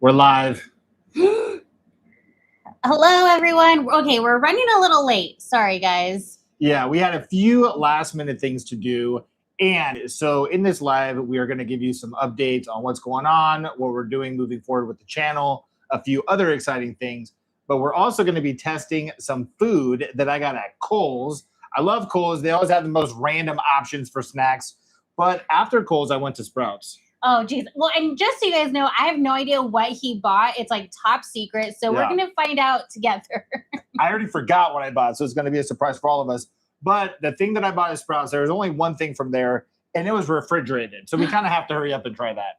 We're live. Hello, everyone. Okay, we're running a little late. Sorry, guys. Yeah, we had a few last minute things to do. And so in this live, we are going to give you some updates on what's going on, what we're doing moving forward with the channel, a few other exciting things. But we're also going to be testing some food that I got at Kohls. I love Kohls. They always have the most random options for snacks. But after Kohls, I went to Sprouts. Oh, geez. Well, and just so you guys know, I have no idea what he bought. It's like top secret. So we're going to find out together. I already forgot what I bought, so it's going to be a surprise for all of us. But the thing that I bought at Sprouts, there was only one thing from there, and it was refrigerated. So we kind of have to hurry up and try that.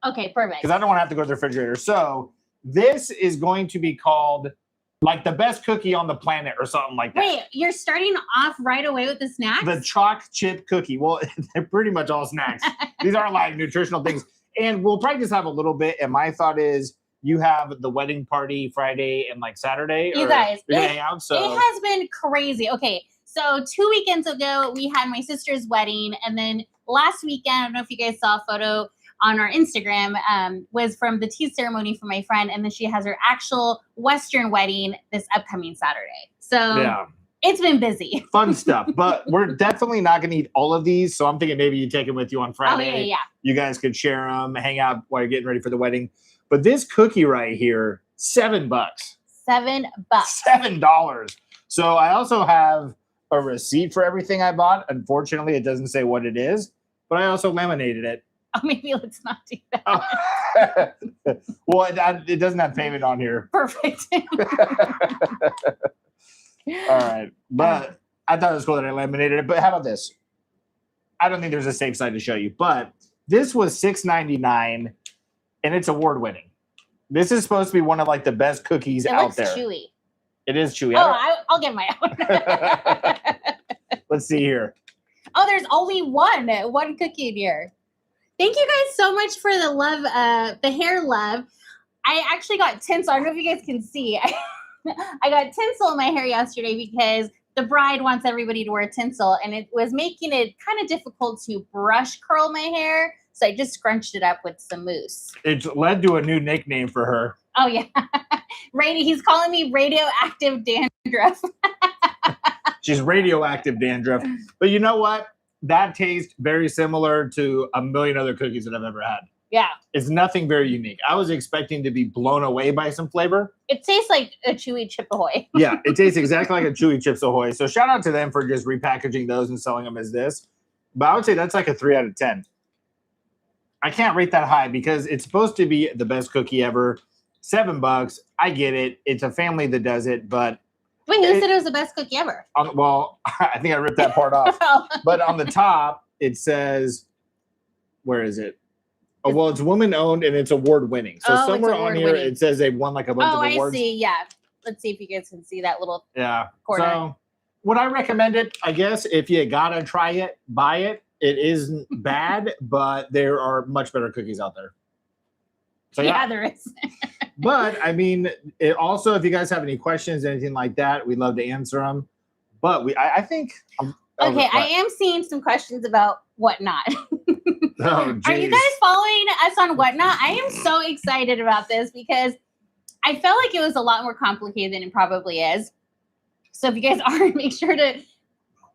Okay, perfect. Because I don't want to have to go to the refrigerator. So this is going to be called like the best cookie on the planet or something like that. Wait, you're starting off right away with the snacks? The chalk chip cookie. Well, they're pretty much all snacks. These aren't like nutritional things. And we'll probably just have a little bit. And my thought is you have the wedding party Friday and like Saturday. You guys, hang out, so. It has been crazy. Okay, so 2 weekends ago, we had my sister's wedding. And then last weekend, I don't know if you guys saw a photo on our Instagram, was from the tea ceremony for my friend. And then she has her actual Western wedding this upcoming Saturday. So yeah, it's been busy. Fun stuff. But we're definitely not going to eat all of these. So I'm thinking maybe you take them with you on Friday. Oh, yeah. You guys could share them, hang out while you're getting ready for the wedding. But this cookie right here, $7. $7. $7. So I also have a receipt for everything I bought. Unfortunately, it doesn't say what it is. But I also laminated it. Oh, maybe let's not do that. Oh. Well, it doesn't have payment on here. Perfect. All right. But I thought it was cool that I laminated it. But how about this? I don't think there's a safe side to show you. But this was $6.99, and it's award-winning. This is supposed to be one of like the best cookies out there. It looks chewy. It is chewy. I'll get my own. Let's see here. Oh, there's only one cookie in here. Thank you guys so much for the love, the hair love. I actually got tinsel. I don't know if you guys can see. I got tinsel in my hair yesterday because the bride wants everybody to wear tinsel, and it was making it kind of difficult to brush curl my hair. So I just scrunched it up with some mousse. It's led to a new nickname for her. Oh, yeah. He's calling me radioactive dandruff. She's radioactive dandruff. But you know what? That tastes very similar to a million other cookies that I've ever had. Yeah. It's nothing very unique. I was expecting to be blown away by some flavor. It tastes like a chewy Chip Ahoy. Yeah, it tastes exactly like a chewy Chips Ahoy. So shout out to them for just repackaging those and selling them as this. But I would say that's like a 3 out of 10. I can't rate that high because it's supposed to be the best cookie ever. $7. I get it. It's a family that does it, but wait, who said it was the best cookie ever? Well, I think I ripped that part off. But on the top, it says, where is it? Oh, well, it's woman-owned and it's award-winning. So somewhere on here, it says they won like a bunch of awards. Oh, I see. Yeah. Let's see if you guys can see that little corner. So would I recommend it? I guess if you got to try it, buy it. It isn't bad, but there are much better cookies out there. So yeah, there is. But I mean, it also, if you guys have any questions, anything like that, we'd love to answer them. But I think. Okay, I am seeing some questions about Whatnot. Oh, are you guys following us on Whatnot? I am so excited about this because I felt like it was a lot more complicated than it probably is. So if you guys are, make sure to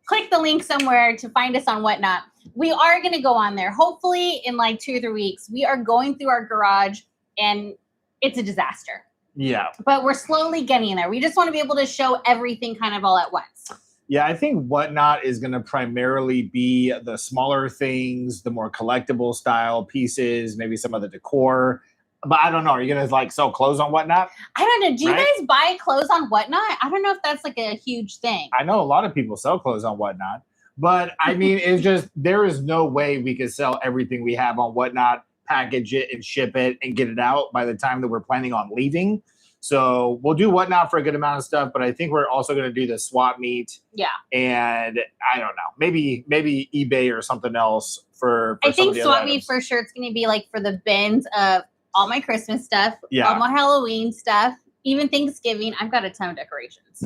click the link somewhere to find us on Whatnot. We are going to go on there. Hopefully in like 2 or 3 weeks, we are going through our garage and it's a disaster. Yeah. But we're slowly getting there. We just want to be able to show everything kind of all at once. Yeah, I think Whatnot is going to primarily be the smaller things, the more collectible style pieces, maybe some of the decor. But I don't know. Are you going to like sell clothes on Whatnot? I don't know. Do you guys buy clothes on Whatnot? I don't know if that's like a huge thing. I know a lot of people sell clothes on Whatnot. But I mean, it's just, there is no way we could sell everything we have on Whatnot, package it and ship it and get it out by the time that we're planning on leaving. So we'll do Whatnot for a good amount of stuff, but I think we're also going to do the swap meet. Yeah. And I don't know, maybe eBay or something else for I think swap meet for sure. It's going to be like for the bins of all my Christmas stuff, all my Halloween stuff, even Thanksgiving. I've got a ton of decorations.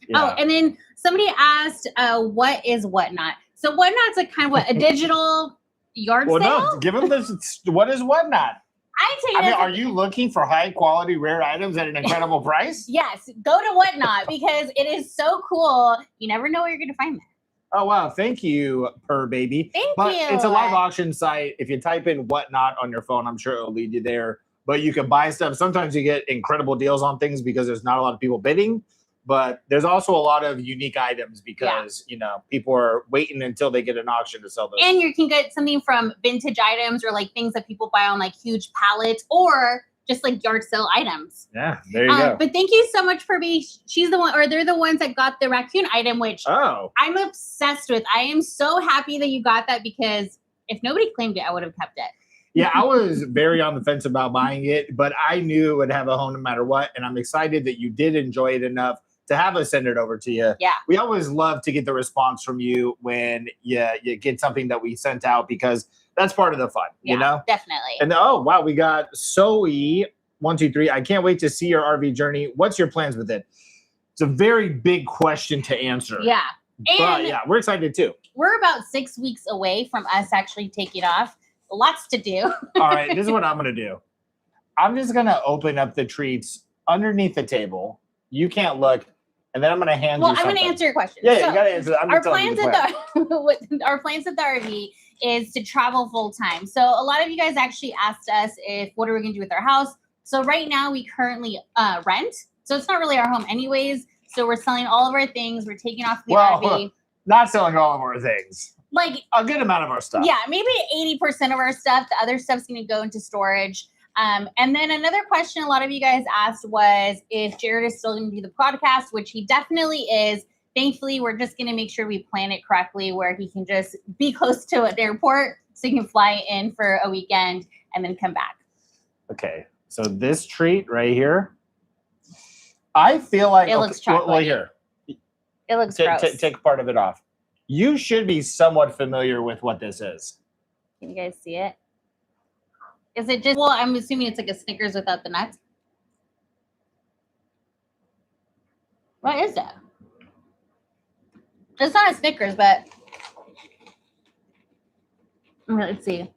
Yeah. Oh, and then somebody asked, what is Whatnot? So Whatnot's a kind of a digital yard sale? No, give them this. What is Whatnot? I mean, are you looking for high quality rare items at an incredible price? Yes, go to Whatnot because it is so cool. You never know where you're going to find that. Oh, wow. Thank you, Per Baby. Thank but you. It's a live auction site. If you type in Whatnot on your phone, I'm sure it'll lead you there. But you can buy stuff. Sometimes you get incredible deals on things because there's not a lot of people bidding. But there's also a lot of unique items because, you know, people are waiting until they get an auction to sell those. And you can get something from vintage items or like things that people buy on like huge pallets or just like yard sale items. Yeah, there you go. But thank you so much for being, she's the one, or they're the ones that got the raccoon item, which I'm obsessed with. I am so happy that you got that because if nobody claimed it, I would have kept it. Yeah, I was very on the fence about buying it, but I knew it would have a home no matter what. And I'm excited that you did enjoy it enough to have us send it over to you. Yeah. We always love to get the response from you when you get something that we sent out because that's part of the fun, you know? Definitely. And oh, wow, we got Zoe123. I can't wait to see your RV journey. What's your plans with it? It's a very big question to answer. Yeah. But yeah, we're excited too. We're about 6 weeks away from us actually taking off. Lots to do. All right, this is what I'm going to do. I'm just going to open up the treats underneath the table. You can't look. And then I'm going to hand you something. Well, I'm going to answer your question. Yeah, you got to answer. Our plans at the RV is to travel full time. So a lot of you guys actually asked us what are we going to do with our house. So right now we currently rent. So it's not really our home anyways. So we're selling all of our things. We're taking off the RV. Not selling all of our things. Like a good amount of our stuff. Yeah, maybe 80% of our stuff. The other stuff's going to go into storage. And then another question a lot of you guys asked was if Jerid is still going to do the podcast, which he definitely is. Thankfully, we're just going to make sure we plan it correctly where he can just be close to an airport so he can fly in for a weekend and then come back. Okay. So this treat right here, I feel like it looks chocolatey. Well, here. It looks gross. Take part of it off. You should be somewhat familiar with what this is. Can you guys see it? Is it just, well, I'm assuming it's like a Snickers without the nuts. What is that? It's not a Snickers, but let's see.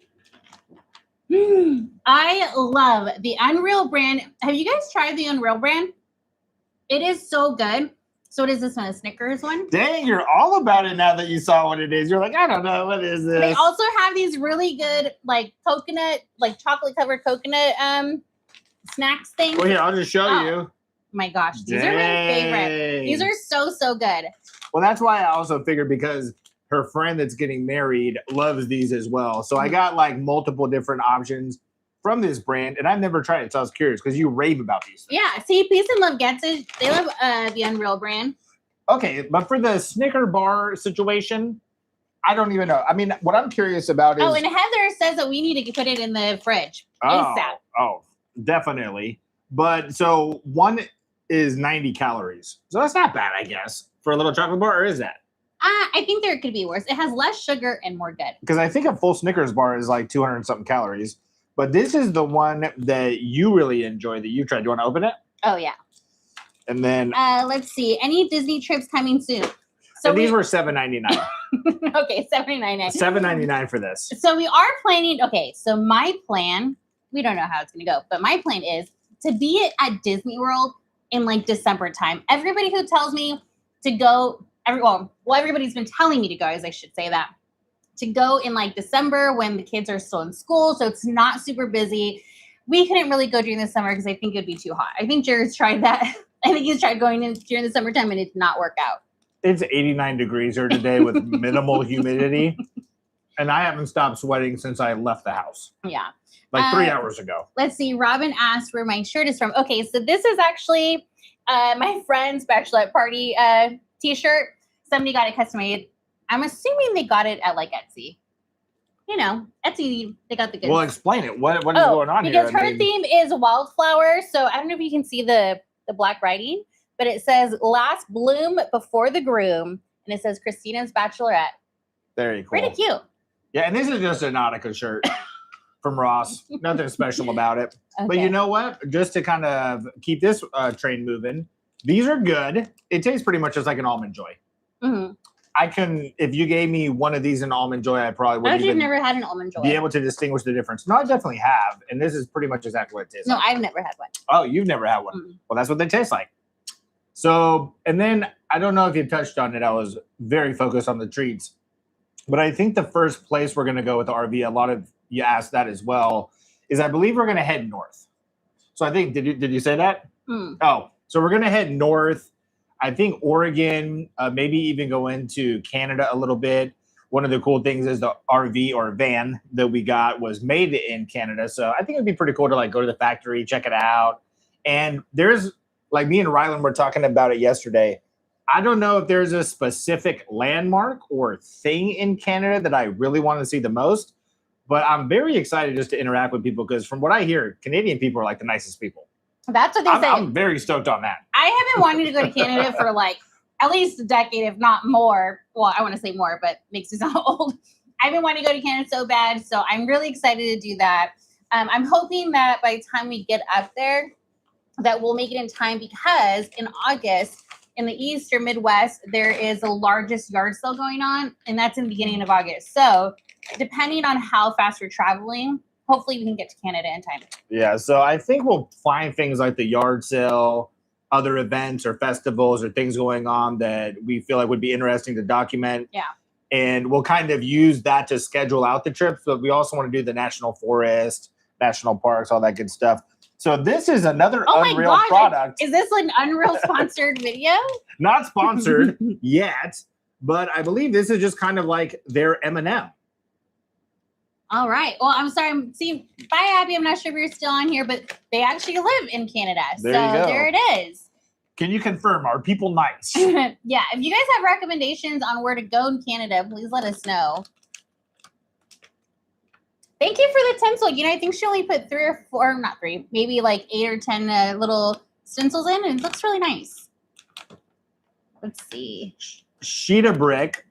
I love the Unreal brand. Have you guys tried the Unreal brand? It is so good. So what is this one? A Snickers one? Dang, you're all about it now that you saw what it is. You're like, I don't know, what is this? They also have these really good, like coconut, like chocolate covered coconut snacks things. Well, here, I'll just show you. My gosh, these are my favorite. These are so good. Well, that's why I also figured because her friend that's getting married loves these as well. So I got like multiple different options from this brand, and I've never tried it, so I was curious because you rave about these things. Yeah, see, Peace and Love gets it. They love the Unreal brand. Okay, but for the Snicker bar situation, I don't even know. I mean, what I'm curious about is... Oh, and Heather says that we need to put it in the fridge. ASAP. Oh, definitely. But so one is 90 calories. So that's not bad, I guess, for a little chocolate bar, or is that? I think there could be worse. It has less sugar and more good. Because I think a full Snickers bar is like 200 and something calories. But this is the one that you really enjoy that you tried. Do you want to open it? Oh, yeah. And then... let's see. Any Disney trips coming soon? So these were $7.99. Okay, $7.99. $7.99 for this. So we are planning... Okay, so my plan... We don't know how it's going to go. But my plan is to be at Disney World in like December time. Everybody who tells me to go... everybody's been telling me to go, as I should say that. To go in like December when the kids are still in school, so it's not super busy. We couldn't really go during the summer because I think it'd be too hot. I think Jerid's tried that. I think he's tried going in during the summertime and it did not work out. It's 89 degrees here today with minimal humidity. And I haven't stopped sweating since I left the house. Yeah. Like 3 hours ago. Let's see. Robin asked where my shirt is from. Okay, so this is actually my friend's bachelorette party t-shirt. Somebody got it custom made. I'm assuming they got it at like Etsy. You know, Etsy, they got the good. Well, explain it. What is going on because here? Because her theme is wildflower. So I don't know if you can see the black writing, but it says last bloom before the groom. And it says Christina's bachelorette. Very cool. Pretty cute. Yeah, and this is just a Nautica shirt from Ross. Nothing special about it. Okay. But you know what? Just to kind of keep this train moving, these are good. It tastes pretty much just like an Almond Joy. Mm-hmm. I can, if you gave me one of these in Almond Joy, I probably I wouldn't actually even never had an almond joy. be able to distinguish the difference. No, I definitely have. And this is pretty much exactly what it tastes No, like. I've never had one. Oh, you've never had one. Mm. Well, that's what they taste like. So, and then I don't know if you touched on it. I was very focused on the treats. But I think the first place we're going to go with the RV, a lot of you asked that as well, is I believe we're going to head north. So I think, did you say that? Mm. Oh, so we're going to head north. I think Oregon, maybe even go into Canada a little bit. One of the cool things is the RV or van that we got was made in Canada. So I think it'd be pretty cool to like go to the factory, check it out. And there's like me and Rylan were talking about it yesterday. I don't know if there's a specific landmark or thing in Canada that I really want to see the most, but I'm very excited just to interact with people because from what I hear, Canadian people are like the nicest people. That's what they say. I'm very stoked on that. I have been wanting to go to Canada for like at least a decade, if not more. Well, I want to say more, but makes me sound old. I've been wanting to go to Canada so bad, so I'm really excited to do that. I'm hoping that by the time we get up there, that we'll make it in time because in August, in the East or Midwest, there is the largest yard sale going on, and that's in the beginning of August. So depending on how fast we're traveling, hopefully we can get to Canada in time. Yeah, so I think we'll find things like the yard sale, other events or festivals or things going on that we feel like would be interesting to document. Yeah. And we'll kind of use that to schedule out the trips, but we also want to do the national forest, national parks, all that good stuff. So this is another Unreal product. Is this an Unreal sponsored video? Not sponsored yet, but I believe this is just kind of like their M&M. All right. Well, I'm sorry. See, bye, Abby. I'm not sure if you're still on here, but they actually live in Canada. There you go. There it is. Can you confirm? Are people nice? Yeah. If you guys have recommendations on where to go in Canada, please let us know. Thank you for the tinsel. You know, I think she only put 3 or 4, not 3, maybe like 8 or 10 little stencils in, and it looks really nice. Let's see. Sheeta brick.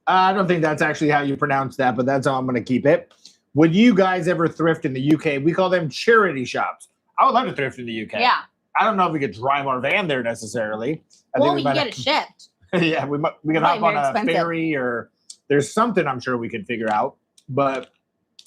I don't think that's actually how you pronounce that, but that's how I'm going to keep it. Would you guys ever thrift in the UK? We call them charity shops. I would love to thrift in the UK. Yeah. I don't know if we could drive our van there necessarily. Well, we can get it shipped. Yeah, we can hop on a ferry or there's something I'm sure we could figure out. But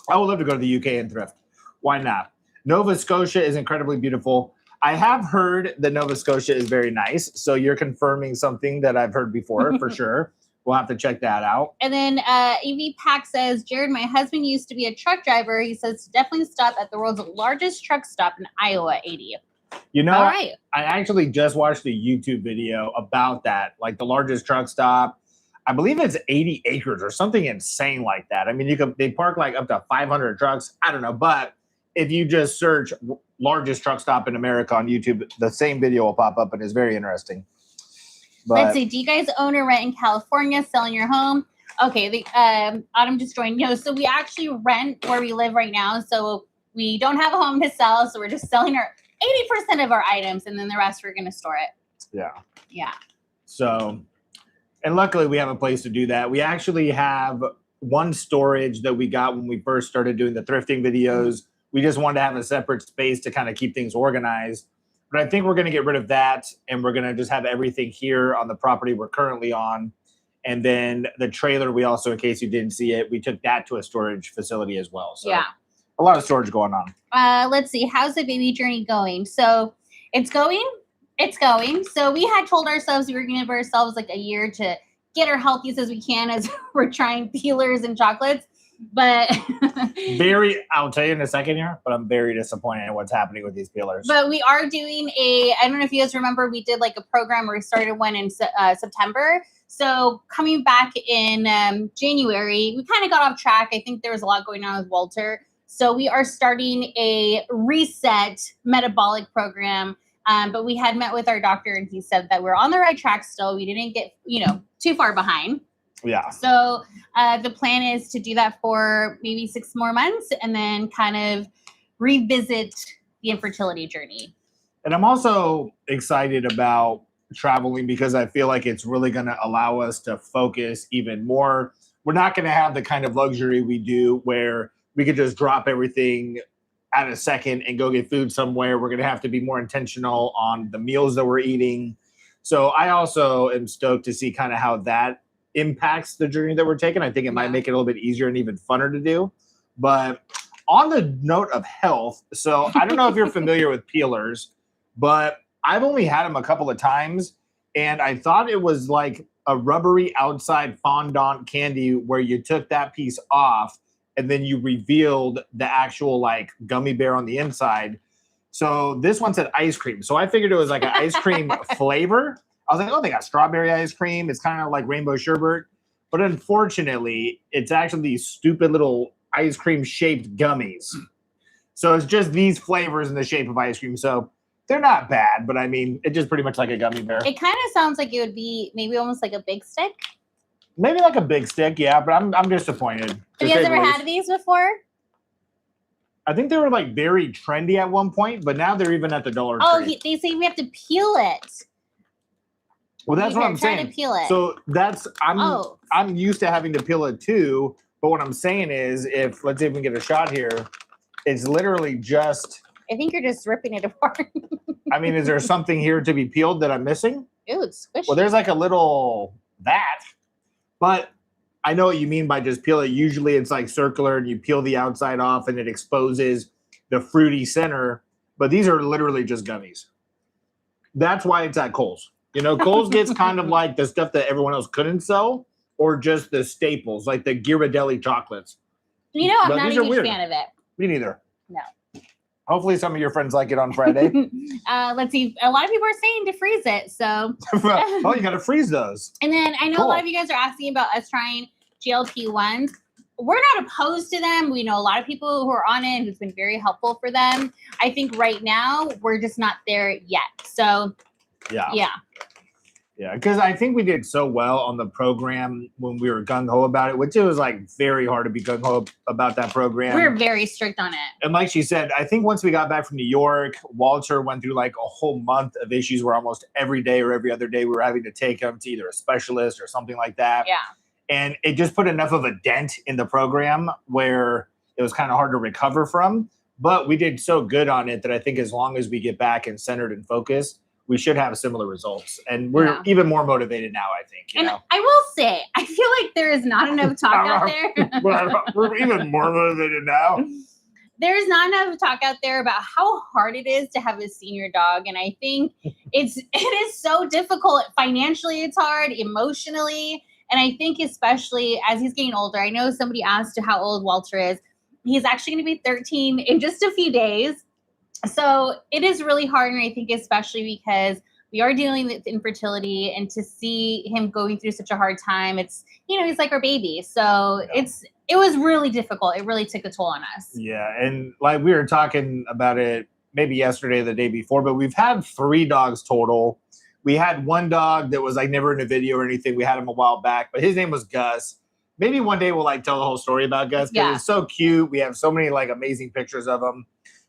I would love to go to the UK and thrift. Why not? Nova Scotia is incredibly beautiful. I have heard that Nova Scotia is very nice. So you're confirming something that I've heard before for sure. We'll have to check that out. And then EV Pack says, Jerid, my husband used to be a truck driver. He says definitely stop at the world's largest truck stop in Iowa, 80. You know, all right. I actually just watched a YouTube video about that, like the largest truck stop. I believe it's 80 acres or something insane like that. I mean, they park like up to 500 trucks. I don't know. But if you just search largest truck stop in America on YouTube, the same video will pop up and it's very interesting. But let's see. Do you guys own or rent in California, selling your home? Okay. Autumn just joined. No, so we actually rent where we live right now. So we don't have a home to sell. So we're just selling our 80% of our items. And then the rest, we're going to store it. Yeah. Yeah. So, and luckily we have a place to do that. We actually have one storage that we got when we first started doing the thrifting videos. We just wanted to have a separate space to kind of keep things organized. But I think we're going to get rid of that, and we're going to just have everything here on the property we're currently on. And then the trailer, we also, in case you didn't see it, we took that to a storage facility as well. So yeah, a lot of storage going on. Let's see. How's the baby journey going? So it's going. It's going. So we had told ourselves we were going to give ourselves like a year to get our healthiest as we can as we're trying peelers and chocolates. But I'll tell you in a second here, but I'm very disappointed in what's happening with these peelers. But we are doing I don't know if you guys remember, we did like a program where we started one in September. So coming back in January, we kind of got off track. I think there was a lot going on with Walter. So we are starting a reset metabolic program. But we had met with our doctor and he said that we're on the right track still. We didn't get, too far behind. Yeah. So the plan is to do that for maybe 6 more months and then kind of revisit the infertility journey. And I'm also excited about traveling because I feel like it's really going to allow us to focus even more. We're not going to have the kind of luxury we do where we could just drop everything at a second and go get food somewhere. We're going to have to be more intentional on the meals that we're eating. So I also am stoked to see kind of how that impacts the journey that we're taking. I think it might make it a little bit easier and even funner to do. But on the note of health, so I don't know if you're familiar with peelers, but I've only had them a couple of times, and I thought it was like a rubbery outside fondant candy where you took that piece off and then you revealed the actual like gummy bear on the inside. So this one said ice cream. So I figured it was like an ice cream flavor. I was like, oh, they got strawberry ice cream. It's kind of like rainbow sherbet. But unfortunately, it's actually these stupid little ice cream shaped gummies. So it's just these flavors in the shape of ice cream. So they're not bad, but I mean, it's just pretty much like a gummy bear. It kind of sounds like it would be maybe almost like a big stick. Maybe like a big stick, yeah, but I'm disappointed. Have you guys ever had these before? I think they were like very trendy at one point, but now they're even at the Dollar Oh, Tree. they say we have to peel it. Well, that's what I'm Try saying. to peel it. So I'm used to having to peel it too. But what I'm saying is, if let's see if we can get a shot here, it's literally just. I think you're just ripping it apart. I mean, is there something here to be peeled that I'm missing? Ooh, it's squishy. Well, there's like a little that, but I know what you mean by just peel it. Usually it's like circular and you peel the outside off and it exposes the fruity center. But these are literally just gummies. That's why it's at Kohls. You know, Kohls gets kind of like the stuff that everyone else couldn't sell, or just the staples, like the Ghirardelli chocolates. You know, I'm not a huge fan of it. Me neither. No. Hopefully some of your friends like it on Friday. Let's see. A lot of people are saying to freeze it. So. Oh, you got to freeze those. And then I know a lot of you guys are asking about us trying GLP-1s. We're not opposed to them. We know a lot of people who are on it who's been very helpful for them. I think right now we're just not there yet. So. Yeah, because I think we did so well on the program when we were gung-ho about it, which it was like very hard to be gung-ho about that program. We're very strict on it. And like she said, I think once we got back from New York, Walter went through like a whole month of issues where almost every day or every other day we were having to take him to either a specialist or something like that. Yeah. And it just put enough of a dent in the program where it was kind of hard to recover from. But we did so good on it that I think as long as we get back and centered and focused, we should have similar results. And we're even more motivated now, I think. You know? I will say, I feel like there is not enough talk out there. We're even more motivated now. There's not enough talk out there about how hard it is to have a senior dog. And I think it is so difficult. Financially, it's hard. Emotionally. And I think especially as he's getting older, I know somebody asked how old Walter is. He's actually going to be 13 in just a few days. So it is really hard, and I think especially because we are dealing with infertility, and to see him going through such a hard time, it's, you know, he's like our baby. So it was really difficult. It really took a toll on us. Yeah, and like we were talking about it maybe yesterday or the day before, but we've had 3 dogs total. We had one dog that was like never in a video or anything. We had him a while back, but his name was Gus. Maybe one day we'll like tell the whole story about Gus because it's so cute. We have so many like amazing pictures of him.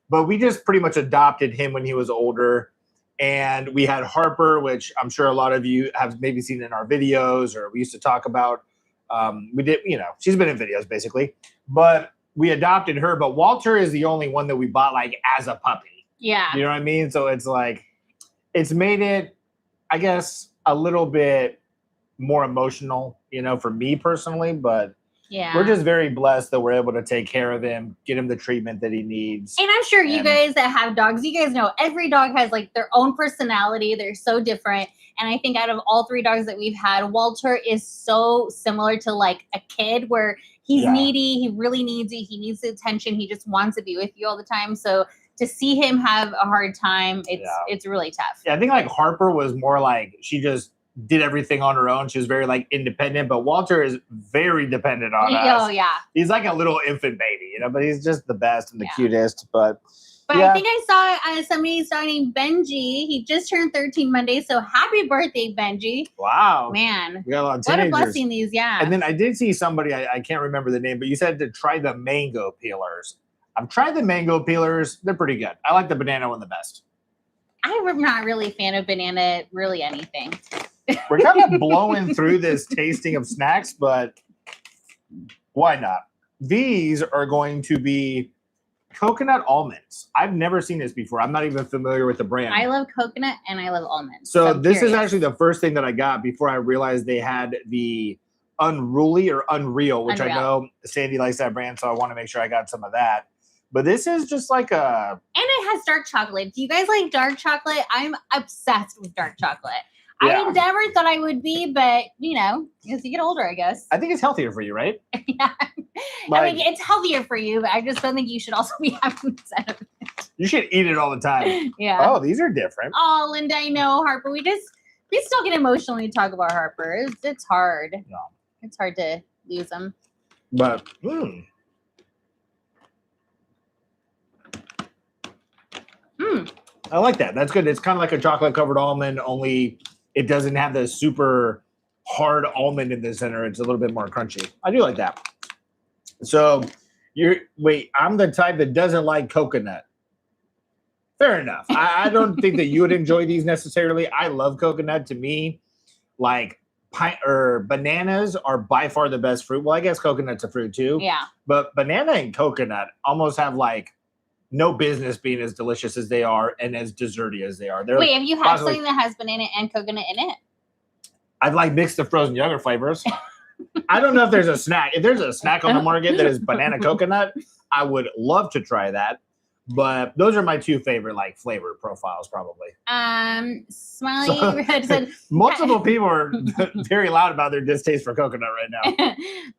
But we just pretty much adopted him when he was older. And we had Harper, which I'm sure a lot of you have maybe seen in our videos or we used to talk about. We did, you know, she's been in videos basically. But we adopted her. But Walter is the only one that we bought like as a puppy. Yeah. You know what I mean? So it's like, it's made it, I guess, a little bit more emotional, you know, for me personally. But yeah, we're just very blessed that we're able to take care of him, get him the treatment that he needs. And I'm sure you guys that have dogs, you guys know every dog has like their own personality. They're so different. And I think out of all 3 dogs that we've had, Walter is so similar to like a kid where he's needy. He really needs you. He needs the attention. He just wants to be with you all the time. So to see him have a hard time, it's really tough. Yeah, I think like Harper was more like she just did everything on her own. She was very like independent, but Walter is very dependent on us. Oh yeah. He's like a little infant baby, you know, but he's just the best and the cutest. But I think I saw somebody named Benji. He just turned 13 Monday. So happy birthday, Benji. Wow. Man. We got a lot of teenagers. What a blessing these, And then I did see somebody, I can't remember the name, but you said to try the mango peelers. I've tried the mango peelers. They're pretty good. I like the banana one the best. I'm not really a fan of banana, really anything. We're kind of blowing through this tasting of snacks, but why not? These are going to be coconut almonds. I've never seen this before. I'm not even familiar with the brand. I love coconut and I love almonds. So this is actually the first thing that I got before I realized they had the Unruly or Unreal, which Unreal. I know Sandy likes that brand, so I want to make sure I got some of that. But this is just like a... And it has dark chocolate. Do you guys like dark chocolate? I'm obsessed with dark chocolate. Yeah. I never thought I would be, but you know, as you get older, I guess. I think it's healthier for you, right? Yeah. Like, I mean, it's healthier for you, but I just don't think you should also be having sex of it. you should eat it all the time. Yeah. Oh, these are different. Oh, Linda, I know, Harper. We still get emotional when we talk about Harper. It's hard. No. It's hard to lose him. But, I like that. That's good. It's kind of like a chocolate covered almond, only it doesn't have the super hard almond in the center. It's a little bit more crunchy. I do like that. So I'm the type that doesn't like coconut. Fair enough. I don't think that you would enjoy these necessarily. I love coconut. To me, like bananas are by far the best fruit. Well, I guess coconut's a fruit too. Yeah. But banana and coconut almost have like no business being as delicious as they are and as desserty as they are. Wait, have you had something that has banana and coconut in it? I've like mixed the frozen yogurt flavors. I don't know if there's a snack. If there's a snack on the market that is banana coconut, I would love to try that. But those are my two favorite like flavor profiles, probably. Smiley said multiple people are very loud about their distaste for coconut right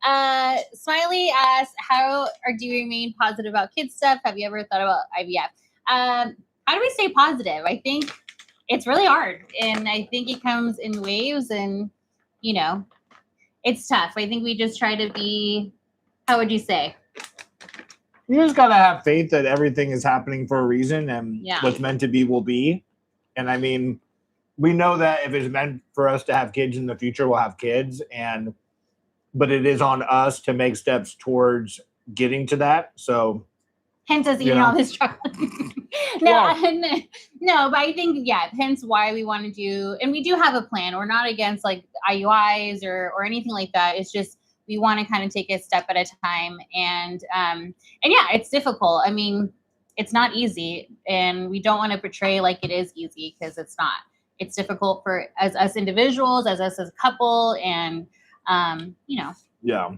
now. Smiley asked, do you remain positive about kid stuff? Have you ever thought about IVF? How do we stay positive? I think it's really hard, and I think it comes in waves, and you know, it's tough. I think we just try to be, how would you say? You just gotta have faith that everything is happening for a reason, and what's meant to be will be. And I mean, we know that if it's meant for us to have kids in the future, we'll have kids. But it is on us to make steps towards getting to that. So, hence us eating all this chocolate. No, but I think hence why we want to do, and we do have a plan. We're not against like IUIs or anything like that. It's just we want to kind of take a step at a time, and it's difficult. I mean, it's not easy, and we don't want to portray like it is easy, because it's not. It's difficult for as us individuals, as us as a couple, and Yeah.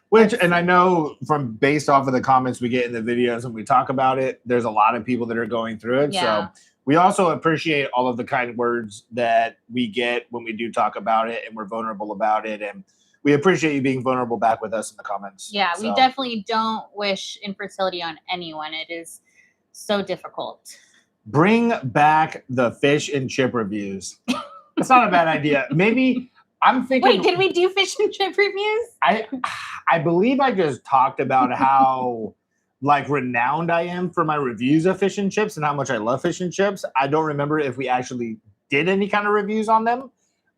Which, and I know from based off of the comments we get in the videos and we talk about it, there's a lot of people that are going through it. Yeah. So we also appreciate all of the kind words that we get when we do talk about it and we're vulnerable about it. And we appreciate you being vulnerable back with us in the comments. Yeah, we definitely don't wish infertility on anyone. It is so difficult. Bring back the fish and chip reviews. That's not a bad idea. Maybe I'm thinking. Wait, did we do fish and chip reviews? I believe I just talked about how like renowned I am for my reviews of fish and chips and how much I love fish and chips. I don't remember if we actually did any kind of reviews on them.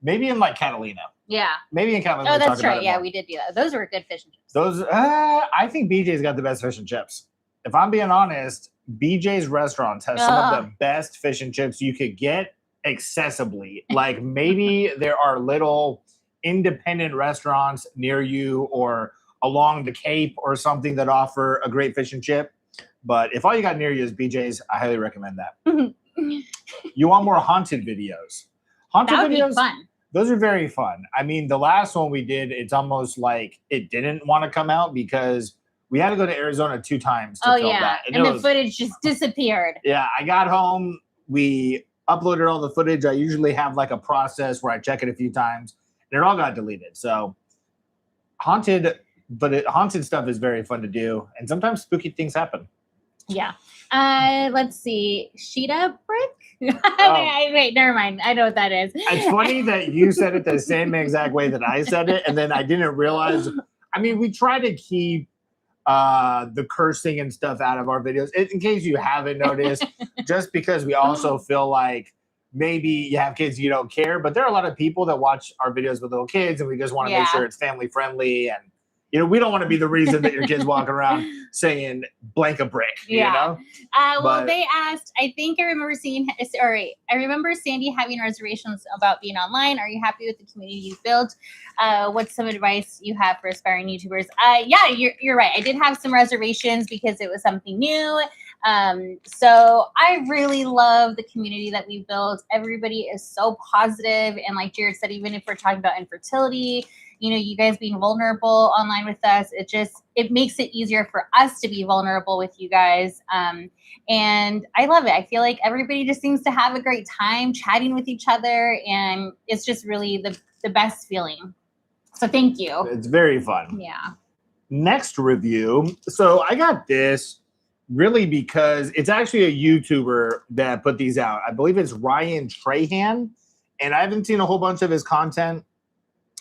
Maybe in like Catalina. Yeah. Maybe in Catalina. Oh, that's right. Yeah, we did do that. Those were good fish and chips. Those, I think BJ's got the best fish and chips. If I'm being honest, BJ's restaurants has some of the best fish and chips you could get accessibly. Like maybe there are little independent restaurants near you or along the Cape or something that offer a great fish and chip. But if all you got near you is BJ's, I highly recommend that. You want more haunted videos? Haunted that would videos, be fun. Those are very fun. I mean, the last one we did, it's almost like it didn't want to come out because we had to go to Arizona 2 times to film that. And the footage just disappeared. Yeah, I got home. We uploaded all the footage. I usually have like a process where I check it a few times. And it all got deleted. So haunted stuff is very fun to do. And sometimes spooky things happen. Yeah. Let's see. Sheeta brick? Wait, never mind. I know what that is. It's funny that you said it the same exact way that I said it. And then I didn't realize. I mean, we try to keep the cursing and stuff out of our videos. In case you haven't noticed, just because we also feel like maybe you have kids, you don't care. But there are a lot of people that watch our videos with little kids, and we just want to make sure it's family friendly. And we don't want to be the reason that your kids walk around saying blank a brick, you know? Well, they asked, I remember Sandy having reservations about being online. Are you happy with the community you've built? What's some advice you have for aspiring YouTubers? You're right. I did have some reservations because it was something new. So I really love the community that we built. Everybody is so positive. And like Jerid said, even if we're talking about infertility, you guys being vulnerable online with us. It makes it easier for us to be vulnerable with you guys. And I love it. I feel like everybody just seems to have a great time chatting with each other, and it's just really the best feeling. So thank you. It's very fun. Yeah. Next review. So I got this really because it's actually a YouTuber that put these out. I believe it's Ryan Trahan, and I haven't seen a whole bunch of his content.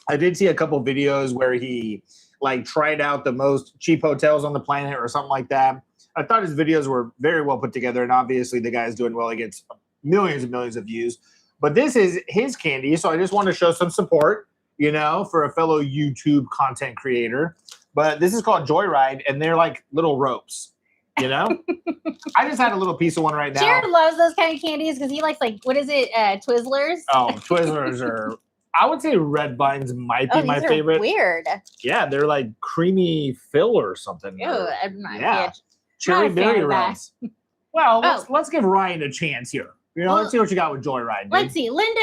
I did see a couple videos where he like tried out the most cheap hotels on the planet or something like that. I thought his videos were very well put together, and obviously the guy's doing well. He gets millions and millions of views. But this is his candy, so I just want to show some support, for a fellow YouTube content creator. But this is called Joyride, and they're like little ropes. I just had a little piece of one right now. Jerid loves those kind of candies because he likes what is it, Twizzlers? Oh, Twizzlers are, I would say Red Vines might be my favorite. Weird. Yeah, they're like creamy fill or something. Ew, I'm not cherry berry runs. Well, Oh. let's give Ryan a chance here. Let's see what you got with Joyride. Dude. Let's see. Linda,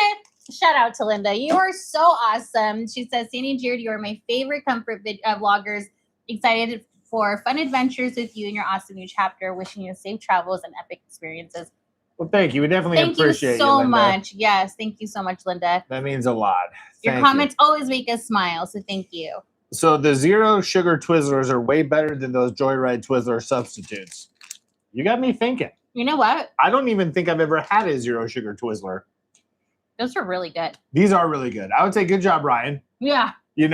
shout out to Linda. You are so awesome. She says, Sandy and Jerid, you are my favorite comfort vloggers. Excited for fun adventures with you in your awesome new chapter. Wishing you safe travels and epic experiences. Well, thank you. We definitely appreciate you so Linda. much. Yes, thank you so much, Linda. That means a lot. Your comments always make us smile, so thank you. So the zero sugar Twizzlers are way better than those Joyride Twizzler substitutes. You got me thinking. You know what? I don't even think I've ever had a zero sugar Twizzler. Those are really good. These are really good. I would say good job, Ryan. Yeah. Your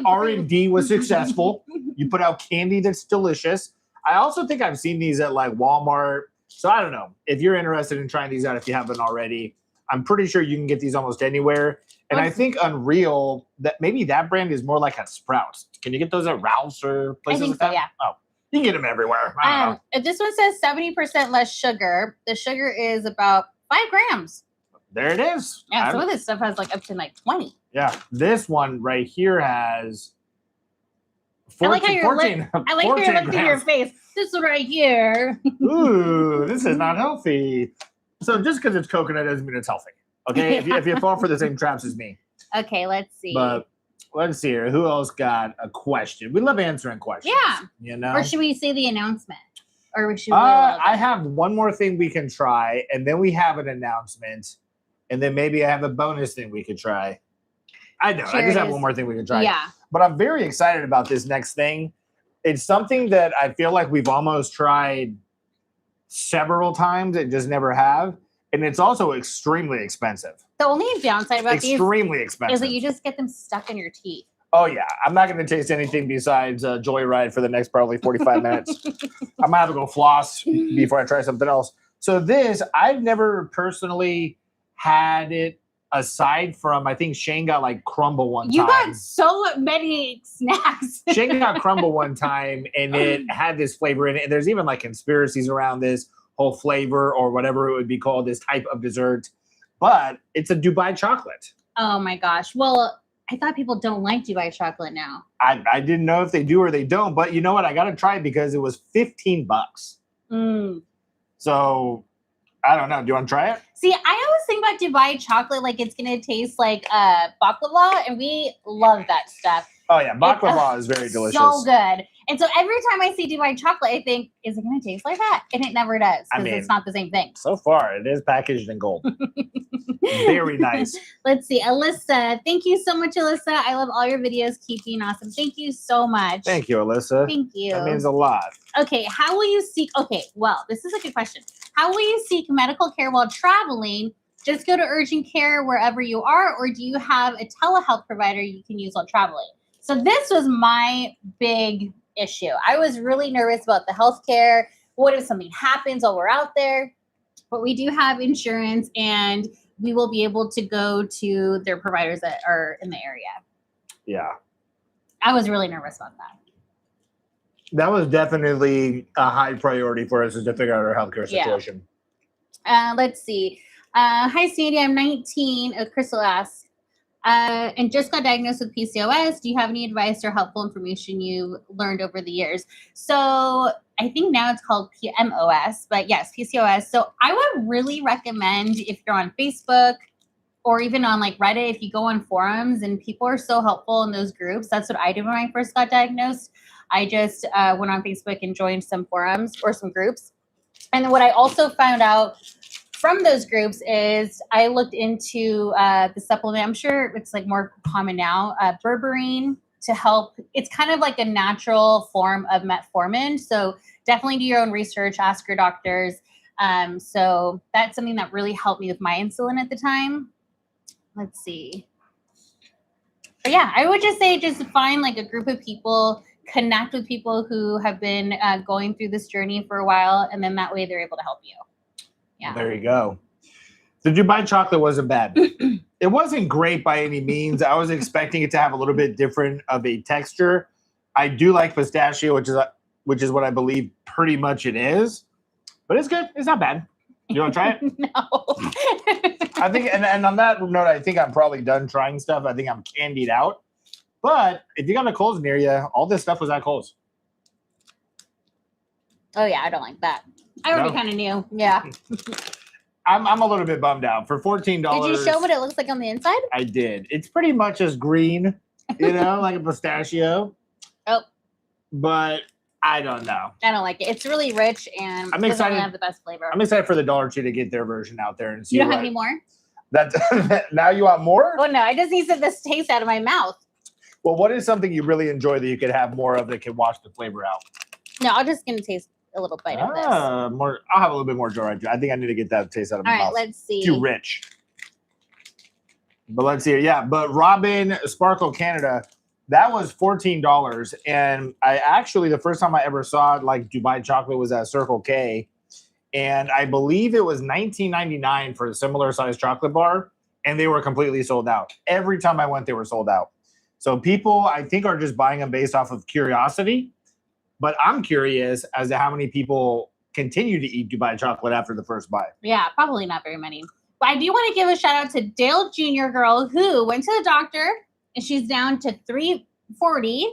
R&D was successful. You put out candy that's delicious. I also think I've seen these at like Walmart. So I don't know. If you're interested in trying these out, if you haven't already, I'm pretty sure you can get these almost anywhere. And I think Unreal, that maybe that brand is more like a Sprouts. Can you get those at Ralph's or places like that? Yeah. Oh, you can get them everywhere. I don't know. This one says 70% less sugar. The sugar is about 5 grams. There it is. Yeah, some of this stuff has up to 20. Yeah, this one right here has 14, I like how you're looking at your face. This one right here. Ooh, this is not healthy. So just because it's coconut doesn't mean it's healthy. Okay, if you fall for the same traps as me. Okay, let's see. But let's see here. Who else got a question? We love answering questions. Yeah. Or should we say the announcement? Or should we? I have one more thing we can try, and then we have an announcement, and then maybe I have a bonus thing we could try. I know. I just have one more thing we can try. Yeah. But I'm very excited about this next thing. It's something that I feel like we've almost tried several times and just never have. And it's also extremely expensive. The only downside about these expensive is that you just get them stuck in your teeth. Oh, yeah. I'm not going to taste anything besides Joyride for the next probably 45 minutes. I'm going to have to go floss before I try something else. So this, I've never personally had it aside from, I think Shane got Crumble one time. You got so many snacks. Shane got Crumble one time, and it had this flavor in it. And there's even conspiracies around this whole flavor or whatever it would be called, this type of dessert. But it's a Dubai chocolate. Oh, my gosh. Well, I thought people don't like Dubai chocolate now. I didn't know if they do or they don't. But you know what? I got to try it because it was $15. So I don't know. Do you want to try it? See, I always think about Dubai chocolate like it's going to taste like baklava, and we love that stuff. Oh, yeah. Baklava is very delicious. So good. And so every time I see Dubai chocolate, I think, is it going to taste like that? And it never does because it's not the same thing. So far, it is packaged in gold. Very nice. Let's see. Alyssa. Thank you so much, Alyssa. I love all your videos. Keep being awesome. Thank you so much. Thank you, Alyssa. Thank you. That means a lot. Okay. How will you seek? Okay. Well, this is a good question. How will you seek medical care while traveling? Just go to urgent care wherever you are, or do you have a telehealth provider you can use while traveling? So this was my big issue. I was really nervous about the healthcare. What if something happens while we're out there? But we do have insurance, and we will be able to go to their providers that are in the area. Yeah. I was really nervous about that. That was definitely a high priority for us, is to figure out our healthcare situation. Let's see. Hi, Sandy. I'm 19. Crystal asks, and just got diagnosed with PCOS. Do you have any advice or helpful information you learned over the years? So I think now it's called PMOS, but yes, PCOS. So I would really recommend, if you're on Facebook or even on like Reddit, if you go on forums and people are so helpful in those groups. That's what I did when I first got diagnosed. I just went on Facebook and joined some forums or some groups. And then what I also found out from those groups is I looked into the supplement. I'm sure it's like more common now, berberine, to help. It's kind of like a natural form of metformin. So definitely do your own research, ask your doctors. So that's something that really helped me with my insulin at the time. Let's see. But yeah, I would just say just find like a group of people, connect with people who have been going through this journey for a while, and then that way they're able to help you. Yeah. There you go. The Dubai chocolate wasn't bad. It wasn't great by any means. I was expecting it to have a little bit different of a texture. I do like pistachio, which is what I believe pretty much it is. But it's good. It's not bad. You want to try it? No. I think, and on that note, I think I'm probably done trying stuff. I think I'm candied out. But if you got a Kohls near you, all this stuff was at Kohls. Oh yeah, I don't like that. I already kind of knew. Yeah. I'm a little bit bummed out. For $14. Did you show what it looks like on the inside? I did. It's pretty much as green, like a pistachio. Oh. But I don't know. I don't like it. It's really rich and I'm doesn't excited. really have the best flavor. I'm excited for the Dollar Tree to get their version out there and see. You don't have any more? Now you want more? Oh no, I just need this taste out of my mouth. Well, what is something you really enjoy that you could have more of that can wash the flavor out? No, I'm just gonna taste a little bite of this. More. I'll have a little bit more Jerid. I think I need to get that taste out of my mouth. All right, let's see. Too rich. But let's see. Yeah, but Robin Sparkle Canada, that was $14. And I actually, the first time I ever saw it, like Dubai chocolate, was at Circle K. And I believe it was $19.99 for a similar sized chocolate bar. And they were completely sold out. Every time I went, they were sold out. So people, I think, are just buying them based off of curiosity. But I'm curious as to how many people continue to eat Dubai chocolate after the first bite. Yeah, probably not very many. But I do want to give a shout out to Dale Jr. girl who went to the doctor and she's down to 340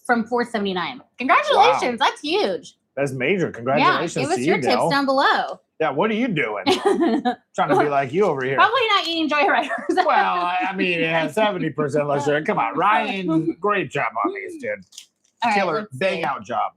from 479. Congratulations. Wow. That's huge. That's major. Congratulations. Yeah, give us your tips down below. Yeah, what are you doing? Trying to be like you over here. Probably not eating Joyriders. Well, I mean, it has 70% less sugar. Come on, Ryan. Great job on these, dude. Killer, bang out job.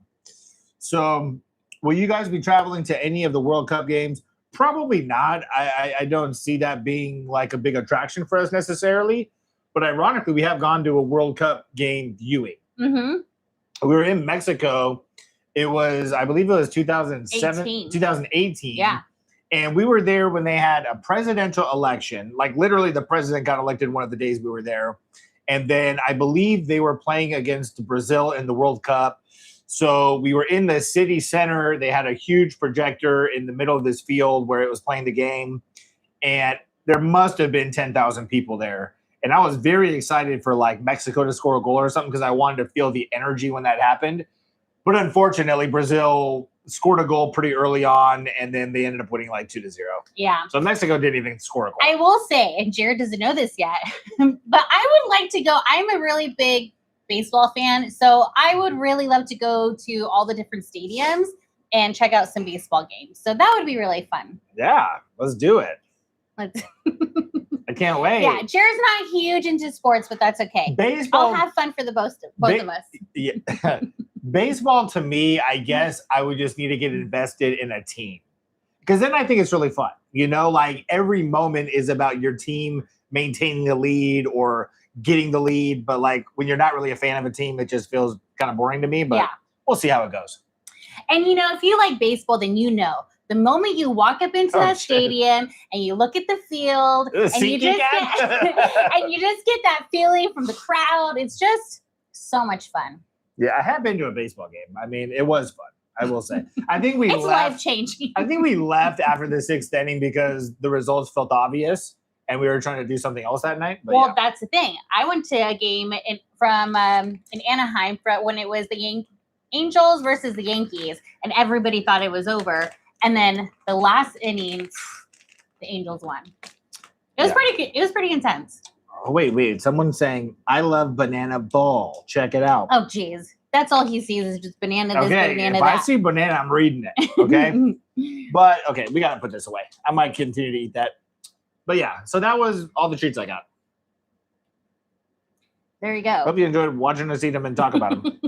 So, will you guys be traveling to any of the World Cup games? Probably not. I don't see that being like a big attraction for us necessarily. But ironically, we have gone to a World Cup game viewing. Mm-hmm. We were in Mexico. It was, I believe it was 2018. Yeah. And we were there when they had a presidential election. Like literally the president got elected one of the days we were there. And then I believe they were playing against Brazil in the World Cup. So we were in the city center. They had a huge projector in the middle of this field where it was playing the game. And there must have been 10,000 people there. And I was very excited for like Mexico to score a goal or something because I wanted to feel the energy when that happened. But unfortunately, Brazil scored a goal pretty early on, and then they ended up winning like 2-0. Yeah. So Mexico didn't even score a goal. I will say, and Jerid doesn't know this yet, but I would like to go. I'm a really big baseball fan, so I would really love to go to all the different stadiums and check out some baseball games. So that would be really fun. Yeah, let's do it. Let's. I can't wait. Yeah, Jerid's not huge into sports, but that's okay. Baseball. I'll have fun for the both of us. Yeah. Baseball, to me, I guess I would just need to get invested in a team. Because then I think it's really fun. You know, like every moment is about your team maintaining the lead or getting the lead. But like when you're not really a fan of a team, it just feels kind of boring to me. But we'll see how it goes. And, you know, if you like baseball, then you know. The moment you walk up into that stadium and you look at the field and you just get that feeling from the crowd, it's just so much fun. Yeah, I have been to a baseball game. I mean, it was fun, I will say. I think we it's life-changing. I think we left after the sixth inning because the results felt obvious and we were trying to do something else that night. But well, that's the thing. I went to a game in Anaheim when it was the Angels versus the Yankees, and everybody thought it was over. And then the last inning, the Angels won. It was pretty intense. Oh, wait. Someone's saying, I love banana ball. Check it out. Oh, geez. That's all he sees is just banana this, banana if that. I see banana, I'm reading it. Okay? But, okay, we got to put this away. I might continue to eat that. But yeah, so that was all the treats I got. There you go. Hope you enjoyed watching us eat them and talk about them.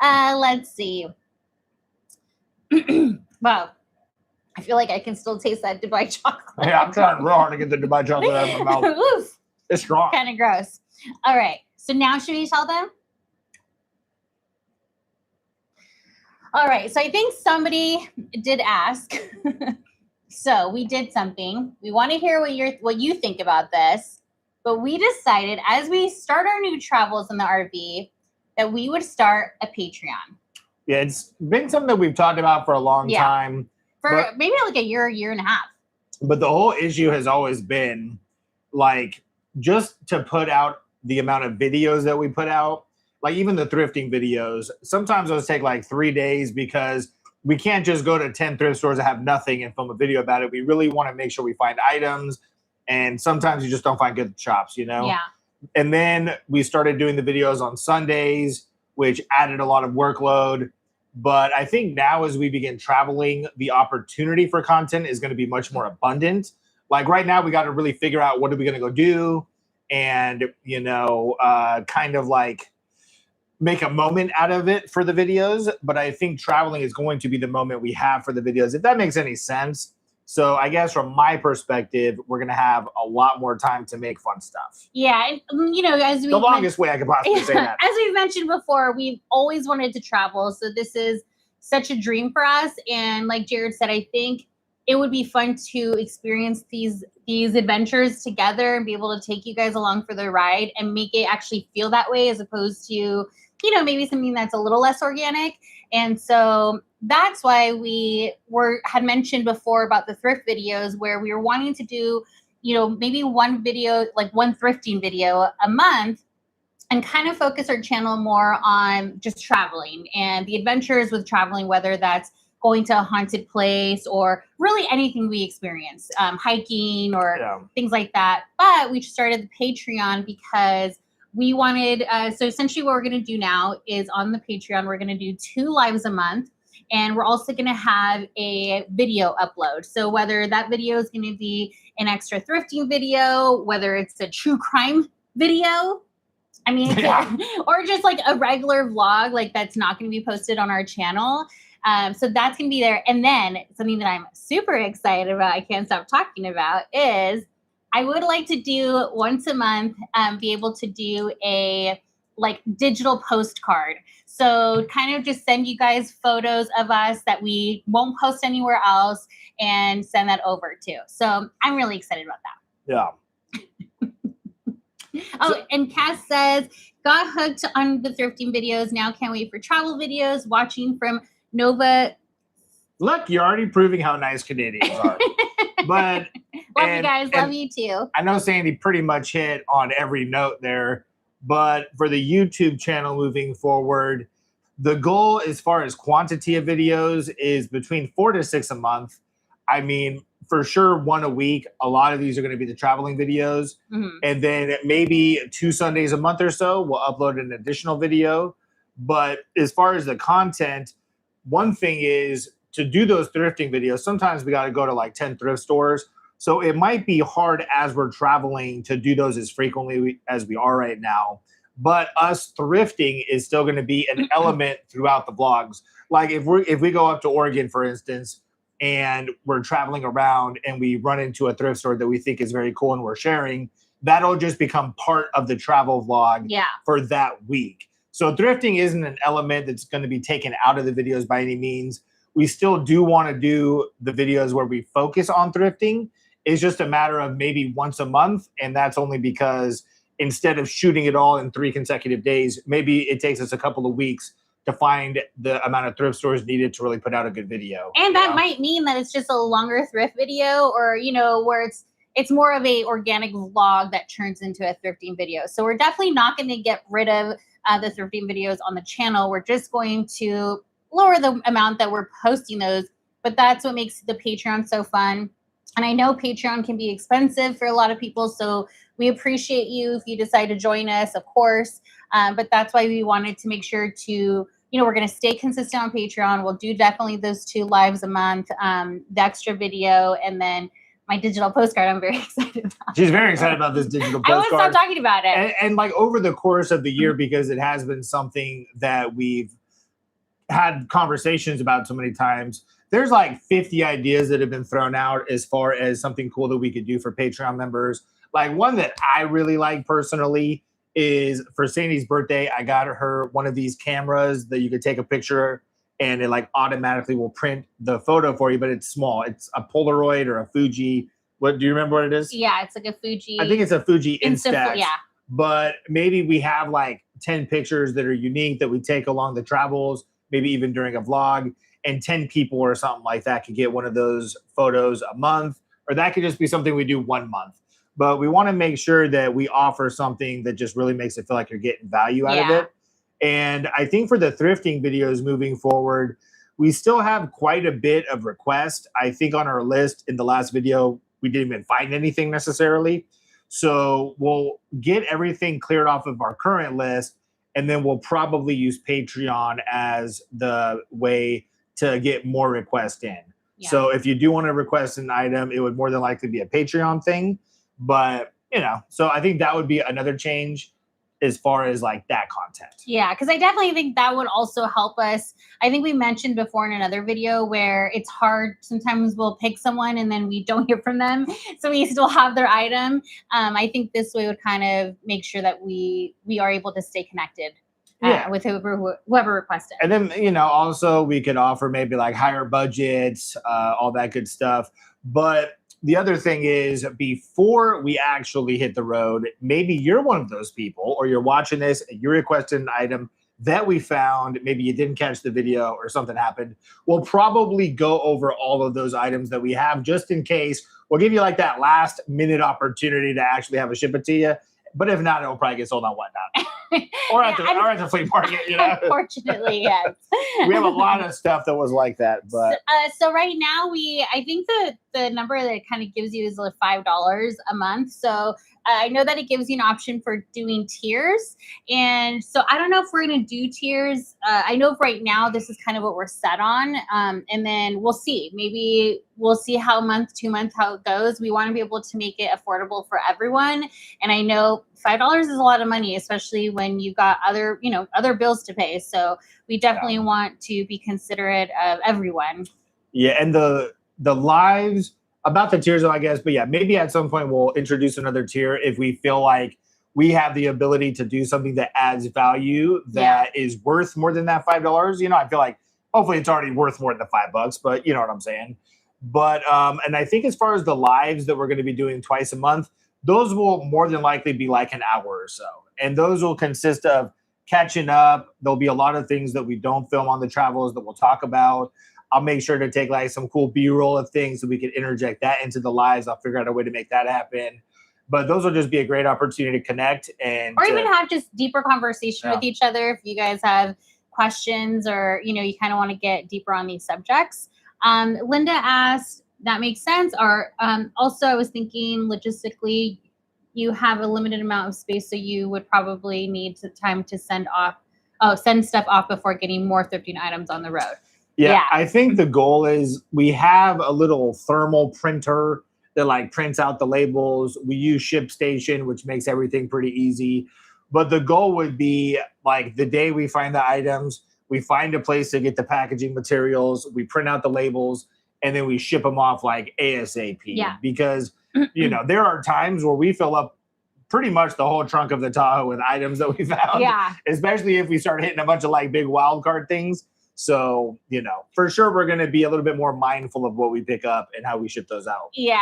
Let's see. Wow. I feel like I can still taste that Dubai chocolate. Yeah, I'm trying real hard to get the Dubai chocolate out of my mouth. Oof. It's strong. Kind of gross. All right. So now should we tell them? All right. So I think somebody did ask. So we did something. We want to hear what you think about this. But we decided as we start our new travels in the RV that we would start a Patreon. Yeah, it's been something that we've talked about for a long time. For maybe like a year and a half. But the whole issue has always been like just to put out the amount of videos that we put out, like even the thrifting videos, sometimes those take like 3 days because we can't just go to 10 thrift stores that have nothing and film a video about it. We really want to make sure we find items. And sometimes you just don't find good shops, you know? Yeah. And then we started doing the videos on Sundays, which added a lot of workload. But I think now as we begin traveling, the opportunity for content is going to be much more abundant. Like right now, we got to really figure out what are we going to go do and, you know, kind of like make a moment out of it for the videos. But I think traveling is going to be the moment we have for the videos, if that makes any sense. So I guess from my perspective, we're going to have a lot more time to make fun stuff. Yeah. And, you know, as we the longest way I could possibly say that. As we've mentioned before, we've always wanted to travel. So this is such a dream for us. And like Jerid said, I think it would be fun to experience these adventures together and be able to take you guys along for the ride and make it actually feel that way as opposed to, you know, maybe something that's a little less organic. And so that's why we had mentioned before about the thrift videos where we were wanting to do, you know, maybe one video, like one thrifting video a month and kind of focus our channel more on just traveling and the adventures with traveling, whether that's going to a haunted place or really anything we experience, hiking or things like that. But we started the Patreon because we wanted, so essentially what we're going to do now is on the Patreon, we're going to do 2 lives a month. And we're also going to have a video upload. So whether that video is going to be an extra thrifting video, whether it's a true crime video, I mean, or just like a regular vlog, like that's not going to be posted on our channel. So that's going to be there. And then something that I'm super excited about, I can't stop talking about, is I would like to do once a month, be able to do a like digital postcard. So kind of just send you guys photos of us that we won't post anywhere else and send that over too. So I'm really excited about that. Yeah. Oh, and Cass says, got hooked on the thrifting videos. Now can't wait for travel videos. Watching from Nova. Look, you're already proving how nice Canadians are. But love you guys. Love you too. I know Sandy pretty much hit on every note there. But for the YouTube channel moving forward, the goal as far as quantity of videos is between 4 to 6 a month. I mean, for sure, 1 a week. A lot of these are going to be the traveling videos. Mm-hmm. And then maybe 2 Sundays a month or so, we'll upload an additional video. But as far as the content, one thing is to do those thrifting videos, sometimes we got to go to like 10 thrift stores. So it might be hard as we're traveling to do those as frequently as we are right now. But us thrifting is still going to be an element throughout the vlogs. Like if we go up to Oregon, for instance, and we're traveling around and we run into a thrift store that we think is very cool and we're sharing, that'll just become part of the travel vlog for that week. So thrifting isn't an element that's going to be taken out of the videos by any means. We still do want to do the videos where we focus on thrifting. It's just a matter of maybe once a month. And that's only because instead of shooting it all in 3 consecutive days, maybe it takes us a couple of weeks to find the amount of thrift stores needed to really put out a good video. And that might mean that it's just a longer thrift video or, you know, where it's more of a organic vlog that turns into a thrifting video. So we're definitely not going to get rid of the thrifting videos on the channel. We're just going to lower the amount that we're posting those. But that's what makes the Patreon so fun. And I know Patreon can be expensive for a lot of people, so we appreciate you if you decide to join us, of course. But that's why we wanted to make sure to, you know, we're going to stay consistent on Patreon. We'll do definitely those 2 lives a month, the extra video, and then my digital postcard. I'm very excited about. She's very excited about this digital postcard. I won't stop talking about it. And like over the course of the year, because it has been something that we've had conversations about so many times, there's like 50 ideas that have been thrown out as far as something cool that we could do for Patreon members. Like one that I really like personally is for Sandy's birthday, I got her one of these cameras that you could take a picture and it like automatically will print the photo for you, but it's small. It's a Polaroid or a Fuji. What do you remember what it is? Yeah, it's like a Fuji. I think it's a Fuji Instax. Yeah. But maybe we have like 10 pictures that are unique that we take along the travels, maybe even during a vlog, and 10 people or something like that could get one of those photos a month, or that could just be something we do 1 month. But we want to make sure that we offer something that just really makes it feel like you're getting value out of it. And I think for the thrifting videos moving forward, we still have quite a bit of requests. I think on our list in the last video, we didn't even find anything necessarily. So we'll get everything cleared off of our current list, and then we'll probably use Patreon as the way to get more requests in. Yeah. So if you do want to request an item, it would more than likely be a Patreon thing. But, you know, so I think that would be another change as far as like that content. Yeah, because I definitely think that would also help us. I think we mentioned before in another video where it's hard. Sometimes we'll pick someone and then we don't hear from them. So we still have their item. I think this way would kind of make sure that we are able to stay connected with whoever requested. And then, you know, also we could offer maybe like higher budgets, all that good stuff. But the other thing is, before we actually hit the road, maybe you're one of those people, or you're watching this and you requested an item that we found, maybe you didn't catch the video or something happened. We'll probably go over all of those items that we have just in case. We'll give you like that last minute opportunity to actually have a ship it to you. But if not, it'll probably get sold on whatnot. Or at the flea market, you know? Unfortunately, yes. We have a lot of stuff that was like that. But so right now, I think the number that it kind of gives you is like $5 a month. So I know that it gives you an option for doing tiers. And so I don't know if we're going to do tiers. I know right now this is kind of what we're set on. And then we'll see. Maybe we'll see how month to month, how it goes. We want to be able to make it affordable for everyone. And I know $5 is a lot of money, especially when you've got other bills to pay. So we definitely want to be considerate of everyone. Yeah, and the lives about the tiers, I guess, but yeah, maybe at some point we'll introduce another tier if we feel like we have the ability to do something that adds value that is worth more than that $5. You know, I feel like hopefully it's already worth more than the $5, but you know what I'm saying. But and I think as far as the lives that we're going to be doing twice a month, those will more than likely be like an hour or so. And those will consist of catching up. There'll be a lot of things that we don't film on the travels that we'll talk about. I'll make sure to take like some cool B-roll of things so we can interject that into the lives. I'll figure out a way to make that happen. But those will just be a great opportunity to connect or even have just deeper conversation with each other. If you guys have questions or, you know, you kind of want to get deeper on these subjects. Linda asked, that makes sense. Or also I was thinking logistically, you have a limited amount of space, so you would probably need time to send stuff off before getting more thrifting items on the road. Yeah, I think the goal is we have a little thermal printer that like prints out the labels. We use ShipStation, which makes everything pretty easy. But the goal would be like the day we find the items, we find a place to get the packaging materials, we print out the labels, and then we ship them off like ASAP. Yeah. Because, you know, there are times where we fill up pretty much the whole trunk of the Tahoe with items that we found. Yeah. Especially if we start hitting a bunch of like big wild card things. So, you know, for sure, we're going to be a little bit more mindful of what we pick up and how we ship those out. Yeah.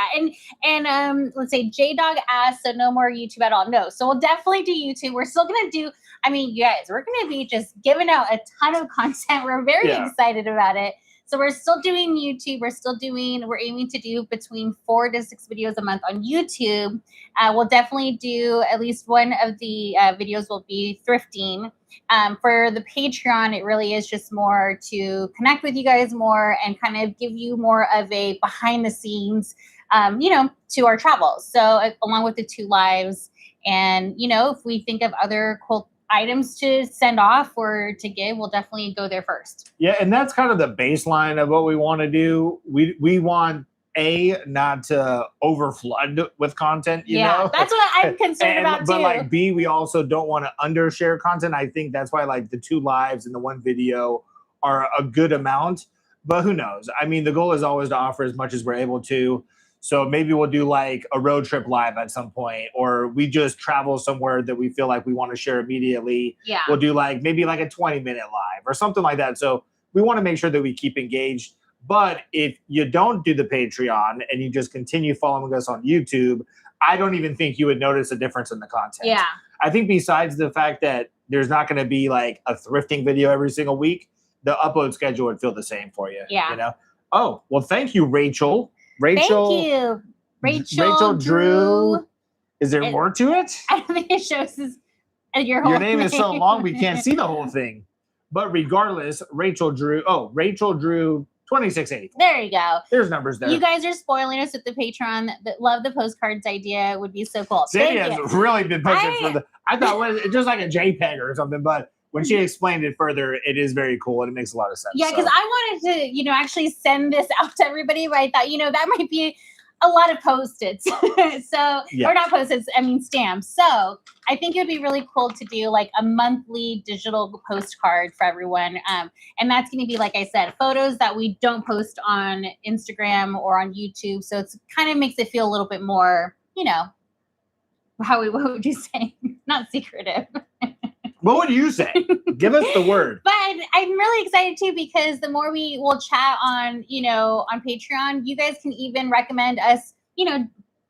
And let's say J-Dog asked, so no more YouTube at all. No. So we'll definitely do YouTube. We're still going to do, I mean, you guys, we're going to be just giving out a ton of content. We're very excited about it. So we're still doing YouTube. We're aiming to do between 4 to 6 videos a month on YouTube. We'll definitely do at least one of the videos will be thrifting. For the Patreon, it really is just more to connect with you guys more and kind of give you more of a behind the scenes, to our travels. So along with the 2 lives, and, if we think of other cool items to send off or to give, we'll definitely go there first. Yeah, and that's kind of the baseline of what we want to do. We want not to overflood with content, you know? That's what I'm concerned about but too. like B, we also don't want to undershare content. I think that's why like the 2 lives and the 1 video are a good amount, but who knows? I mean, the goal is always to offer as much as we're able to. So maybe we'll do like a road trip live at some point, or we just travel somewhere that we feel like we want to share immediately. Yeah. We'll do like maybe like a 20-minute live or something like that. So we want to make sure that we keep engaged. But if you don't do the Patreon and you just continue following us on YouTube, I don't even think you would notice a difference in the content. Yeah. I think besides the fact that there's not going to be like a thrifting video every single week, the upload schedule would feel the same for you. Yeah. You know? Oh, well, thank you, Rachel. Thank you. Rachel Drew. Is there more to it? I don't think it shows your whole name is so long we can't see the whole thing. But regardless, Rachel Drew 2680. There you go. There's numbers there. You guys are spoiling us with the Patreon. Love the postcards idea. Would be so cool. Sandy has really been pushing for the. I thought it was just like a JPEG or something, but when she explained it further, it is very cool and it makes a lot of sense. Yeah, because I wanted to, actually send this out to everybody, but I thought, that might be a lot of Post-its. Or not Post-its, I mean stamps. So I think it would be really cool to do like a monthly digital postcard for everyone. And that's going to be, like I said, photos that we don't post on Instagram or on YouTube. So it's kind of makes it feel a little bit more, what would you say? Not secretive. What would you say? Give us the word. But I'm really excited too, because the more we will chat on, on Patreon, you guys can even recommend us,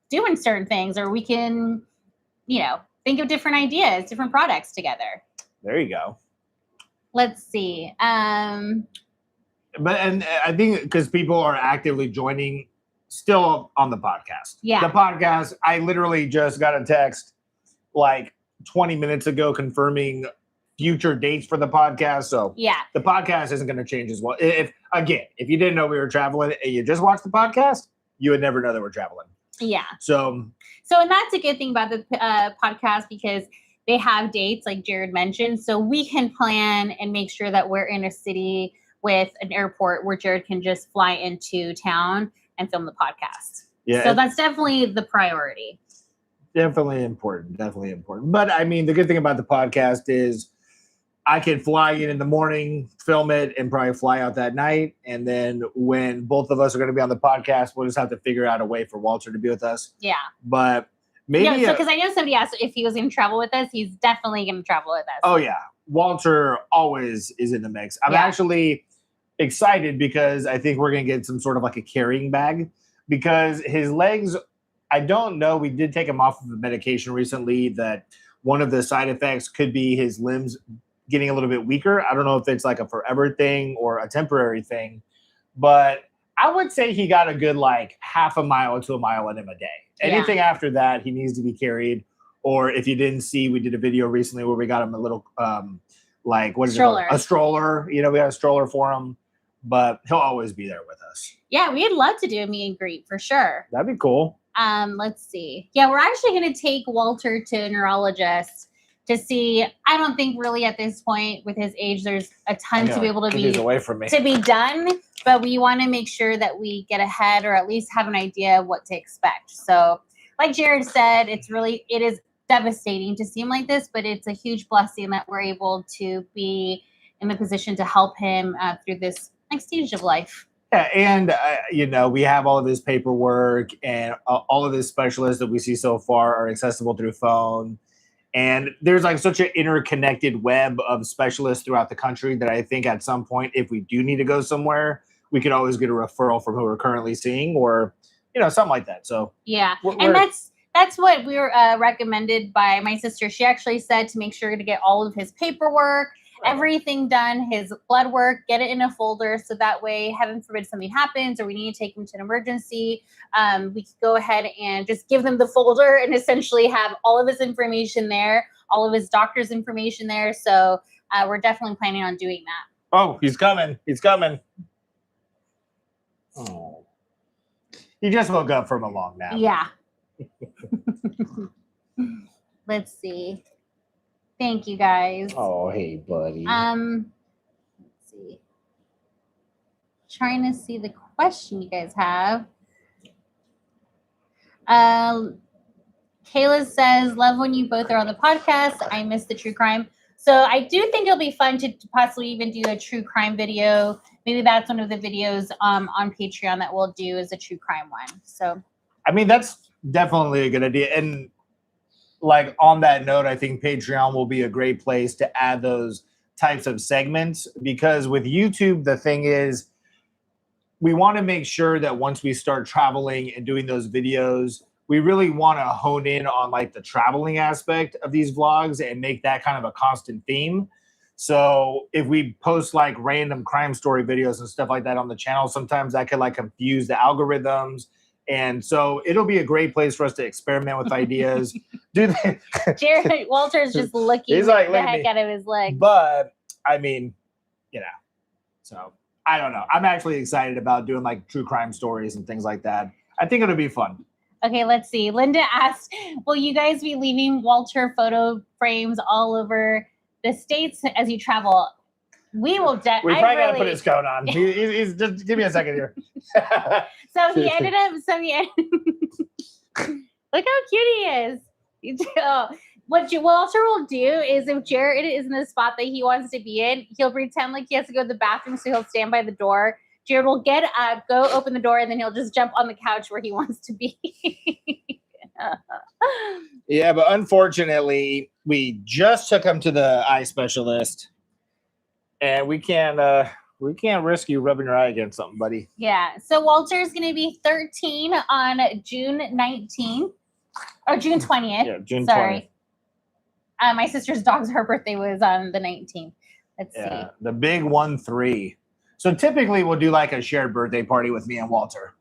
doing certain things, or we can, think of different ideas, different products together. There you go. Let's see. And I think because people are actively joining still on the podcast. Yeah. The podcast, I literally just got a text like 20 minutes ago confirming future dates for the podcast. So yeah, the podcast isn't going to change as well. If you didn't know we were traveling and you just watched the podcast, you would never know that we're traveling. Yeah. So and that's a good thing about the podcast, because they have dates like Jerid mentioned. So we can plan and make sure that we're in a city with an airport where Jerid can just fly into town and film the podcast. Yeah. So that's definitely the priority. Definitely important. But I mean, the good thing about the podcast is I can fly in the morning, film it, and probably fly out that night. And then when both of us are going to be on the podcast, we'll just have to figure out a way for Walter to be with us. Yeah. But maybe... because I know somebody asked if he was going to travel with us. He's definitely going to travel with us. Oh, yeah. Walter always is in the mix. I'm actually excited because I think we're going to get some sort of like a carrying bag, because his legs... I don't know. We did take him off of a medication recently that one of the side effects could be his limbs getting a little bit weaker. I don't know if it's like a forever thing or a temporary thing, but I would say he got a good like half a mile to a mile in him a day. Anything after that, he needs to be carried. Or if you didn't see, we did a video recently where we got him a little stroller. A stroller. We got a stroller for him, but he'll always be there with us. Yeah, we'd love to do a meet and greet for sure. That'd be cool. Let's see. Yeah, we're actually going to take Walter to a neurologist to see. I don't think really at this point with his age, there's a ton to be able to be away from me. To be done, but we want to make sure that we get ahead, or at least have an idea of what to expect. So like Jerid said, it is devastating to see him like this, but it's a huge blessing that we're able to be in the position to help him through this next stage of life. Yeah, and we have all of his paperwork, and all of his specialists that we see so far are accessible through phone. And there's like such an interconnected web of specialists throughout the country that I think at some point, if we do need to go somewhere, we could always get a referral from who we're currently seeing, or something like that. So yeah, and that's what we were recommended by my sister. She actually said to make sure to get all of his paperwork, everything done, his blood work, get it in a folder, so that way, heaven forbid, something happens or we need to take him to an emergency, we could go ahead and just give them the folder and essentially have all of his information there, all of his doctor's information there. So we're definitely planning on doing that. Oh, he's coming. Oh, he just woke up from a long nap. Yeah. Let's see. Thank you, guys. Oh, hey, buddy. Let's see. Trying to see the question you guys have. Kayla says, love when you both are on the podcast. I miss the true crime. So I do think it'll be fun to possibly even do a true crime video. Maybe that's one of the videos on Patreon that we'll do is a true crime one. So, I mean, that's definitely a good idea. And like on that note, I think Patreon will be a great place to add those types of segments, because with YouTube, the thing is, we want to make sure that once we start traveling and doing those videos, we really want to hone in on like the traveling aspect of these vlogs and make that kind of a constant theme. So if we post like random crime story videos and stuff like that on the channel, sometimes that could like confuse the algorithms. And so it'll be a great place for us to experiment with ideas. Jerid Walter's just looking He's like, the heck out of his leg. But I mean, you know, so I don't know. I'm actually excited about doing like true crime stories and things like that. I think it'll be fun. Okay, let's see. Linda asked, will you guys be leaving Walter photo frames all over the States as you travel? We will. We probably got to put his coat on. He's just give me a second here. So he ended up. Look how cute he is. What Walter will do is, if Jerid is in the spot that he wants to be in, he'll pretend like he has to go to the bathroom, so he'll stand by the door. Jerid will get up, go open the door, and then he'll just jump on the couch where he wants to be. Yeah, but unfortunately, we just took him to the eye specialist, and we can't risk you rubbing your eye against something, buddy. Yeah. So Walter's going to be 13 on June 19th or June 20th. Yeah, June 20th. Sorry. My sister's her birthday was on the 19th. Let's see. The big 1-3. So typically we'll do like a shared birthday party with me and Walter.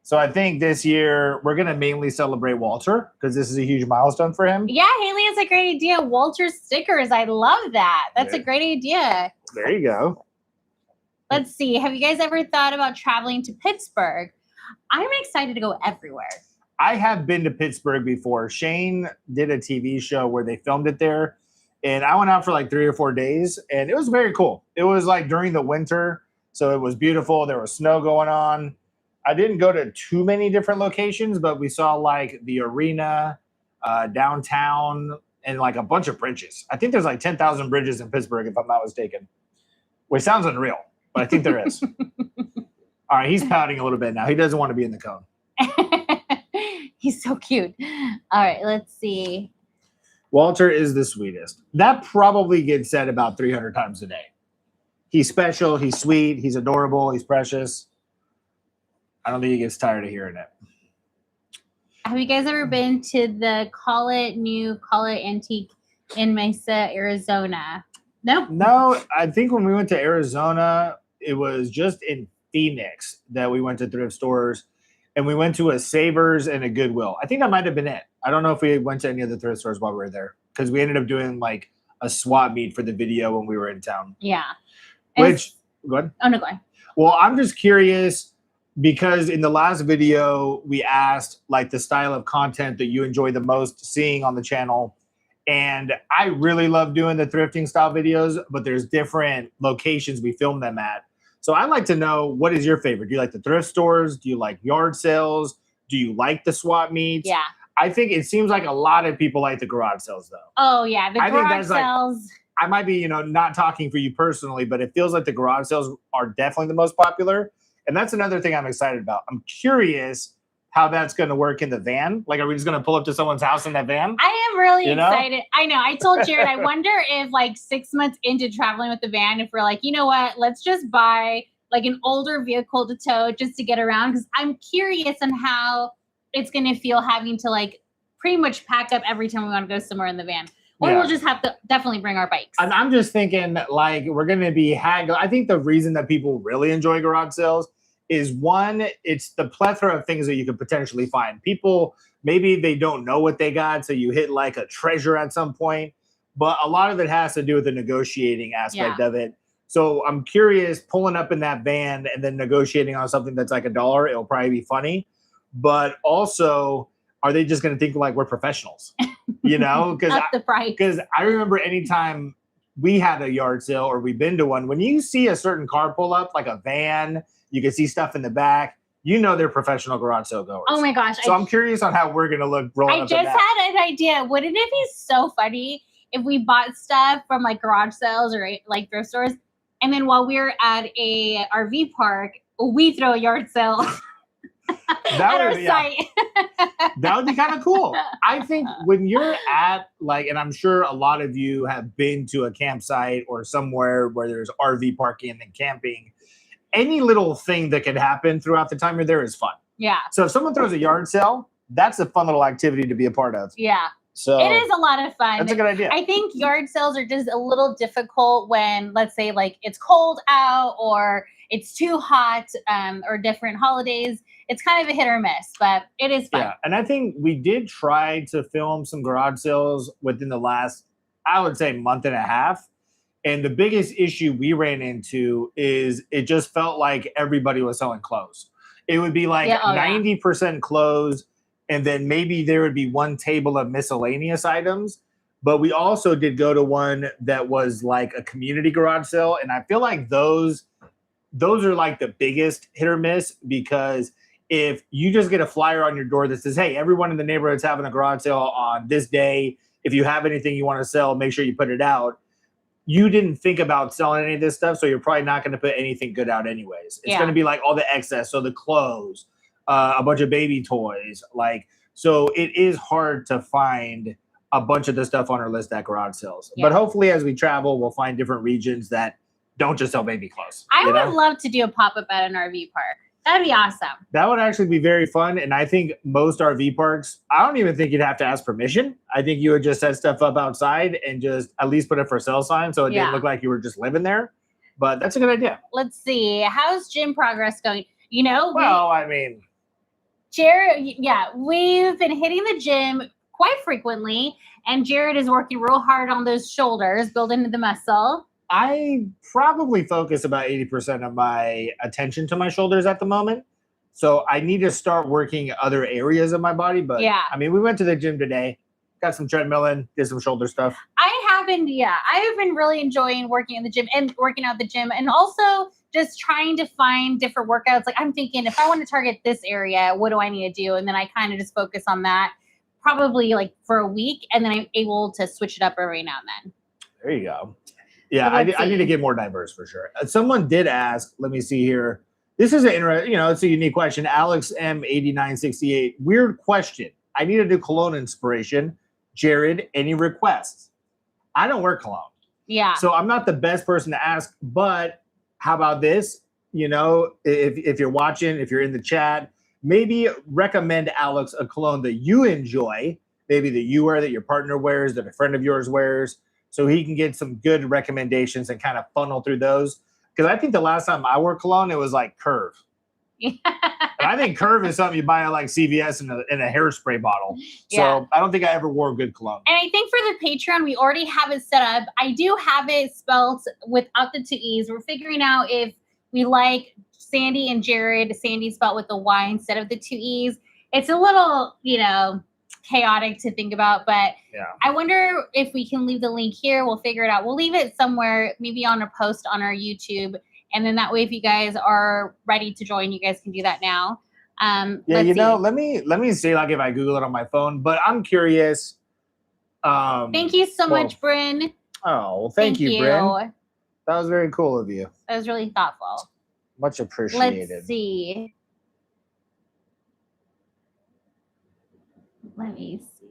So I think this year we're going to mainly celebrate Walter because this is a huge milestone for him. Yeah, Haley, it's a great idea. Walter stickers. I love that. That's a great idea. There you go. Let's see. Have you guys ever thought about traveling to Pittsburgh? I'm excited to go everywhere. I have been to Pittsburgh before. Shane did a TV show where they filmed it there. And I went out for like 3 or 4 days. And it was very cool. It was like during the winter. So it was beautiful. There was snow going on. I didn't go to too many different locations, but we saw like the arena, downtown, and like a bunch of bridges. I think there's like 10,000 bridges in Pittsburgh, if I'm not mistaken. Which sounds unreal, but I think there is. All right, he's pouting a little bit now. He doesn't want to be in the cone. He's so cute. All right, let's see. Walter is the sweetest. That probably gets said about 300 times a day. He's special. He's sweet. He's adorable. He's precious. I don't think he gets tired of hearing it. Have you guys ever been to the Call It Antique in Mesa, Arizona? Nope. No, I think when we went to Arizona, it was just in Phoenix that we went to thrift stores, and we went to a Savers and a Goodwill. I think that might have been it. I don't know if we went to any of the thrift stores while we were there, because we ended up doing like a swap meet for the video when we were in town. Yeah. Go ahead. Oh, no, go ahead. Well, I'm just curious, because in the last video, we asked like the style of content that you enjoy the most seeing on the channel. And I really love doing the thrifting style videos, but there's different locations we film them at. So I'd like to know, what is your favorite? Do you like the thrift stores? Do you like yard sales? Do you like the swap meets? Yeah. I think it seems like a lot of people like the garage sales though. Oh yeah, the garage sales. I might be, not talking for you personally, but it feels like the garage sales are definitely the most popular. And that's another thing I'm excited about. I'm curious how that's going to work in the van. Like, are we just going to pull up to someone's house in that van? I am really excited. I know. I told Jerid, I wonder if like 6 months into traveling with the van, if we're like, you know what, let's just buy like an older vehicle to tow just to get around. Because I'm curious on how it's going to feel having to like pretty much pack up every time we want to go somewhere in the van. Or we'll just have to definitely bring our bikes. And I'm just thinking like we're going to be I think the reason that people really enjoy garage sales is, one, it's the plethora of things that you could potentially find. People, maybe they don't know what they got, so you hit like a treasure at some point. But a lot of it has to do with the negotiating aspect of it. So I'm curious, pulling up in that van and then negotiating on something that's like $1, it'll probably be funny. But also, are they just going to think like we're professionals? Because I remember anytime we had a yard sale or we've been to one, when you see a certain car pull up, like a van, you can see stuff in the back, you know they're professional garage sale goers. Oh my gosh. So I'm curious on how we're going to look rolling I up just to that. had an idea. Wouldn't it be so funny if we bought stuff from like garage sales or like thrift stores, and then while we're at a RV park, we throw a yard sale at our site? That would be kind of cool. I think when you're at like, and I'm sure a lot of you have been to a campsite or somewhere where there's RV parking and then camping, any little thing that could happen throughout the time you're there is fun. Yeah. So if someone throws a yard sale, that's a fun little activity to be a part of. Yeah. So it is a lot of fun. That's a good idea. I think yard sales are just a little difficult when, let's say, like it's cold out or it's too hot, or different holidays. It's kind of a hit or miss, but it is fun. Yeah, and I think we did try to film some garage sales within the last, I would say, month and a half. And the biggest issue we ran into is it just felt like everybody was selling clothes. It would be like 90% clothes, and then maybe there would be one table of miscellaneous items. But we also did go to one that was like a community garage sale. And I feel like those are like the biggest hit or miss, because if you just get a flyer on your door that says, hey, everyone in the neighborhood's having a garage sale on this day. If you have anything you want to sell, make sure you put it out. You didn't think about selling any of this stuff, so you're probably not going to put anything good out anyways. It's going to be like all the excess, so the clothes, a bunch of baby toys. Like, so it is hard to find a bunch of the stuff on our list at garage sales. Yeah. But hopefully as we travel, we'll find different regions that don't just sell baby clothes. I would love to do a pop-up at an RV park. That'd be awesome. That would actually be very fun. And I think most RV parks, I don't even think you'd have to ask permission. I think you would just set stuff up outside and just at least put it for sale sign so it didn't look like you were just living there. But that's a good idea. Let's see. How's gym progress going? You know, Jerid, we've been hitting the gym quite frequently. And Jerid is working real hard on those shoulders, building the muscle. I probably focus about 80% of my attention to my shoulders at the moment. So I need to start working other areas of my body. But I mean, we went to the gym today, got some treadmill in, did some shoulder stuff. I have been really enjoying working in the gym and working out the gym, and also just trying to find different workouts. Like I'm thinking, if I want to target this area, what do I need to do? And then I kind of just focus on that probably like for a week. And then I'm able to switch it up every now and then. There you go. Yeah, I need to get more diverse for sure. Someone did ask, let me see here. This is it's a unique question. Alex M8968, weird question. I need to do cologne inspiration. Jerid, any requests? I don't wear cologne. Yeah. So I'm not the best person to ask, but how about this? You know, if you're watching, if you're in the chat, maybe recommend Alex a cologne that you enjoy, maybe that you wear, that your partner wears, that a friend of yours wears, so he can get some good recommendations and kind of funnel through those. Because I think the last time I wore cologne, it was like Curve. And I think Curve is something you buy at like CVS in a hairspray bottle. So I don't think I ever wore good cologne. And I think for the Patreon, we already have it set up. I do have it spelled without the two E's. We're figuring out if we like Sandy and Jerid, Sandy spelled with the Y instead of the two E's. It's a little, chaotic to think about, but I wonder if we can leave the link here. We'll figure it out. We'll leave it somewhere, maybe on a post on our YouTube. And then that way, if you guys are ready to join, you guys can do that now. Let me see like if I Google it on my phone, but I'm curious. Thank you so much, Bryn. Oh, well, thank you, Bryn. That was very cool of you. That was really thoughtful. Much appreciated. Let's see. Let me see.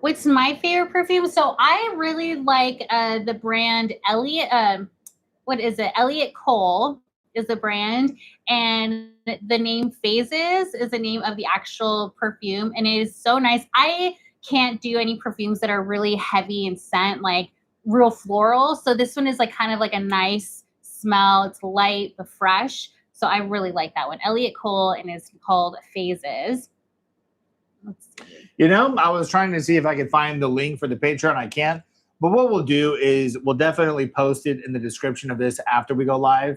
What's my favorite perfume? So I really like the brand Elliot. What is it? Elliot Kohls is the brand, and the name Phases is the name of the actual perfume, and it is so nice. I can't do any perfumes that are really heavy in scent, like real floral. So this one is like kind of like a nice smell. It's light but fresh. So I really like that one. Elliot Kohls, and it's called Phases. Let's see. I was trying to see if I could find the link for the Patreon. I can't. But what we'll do is we'll definitely post it in the description of this after we go live.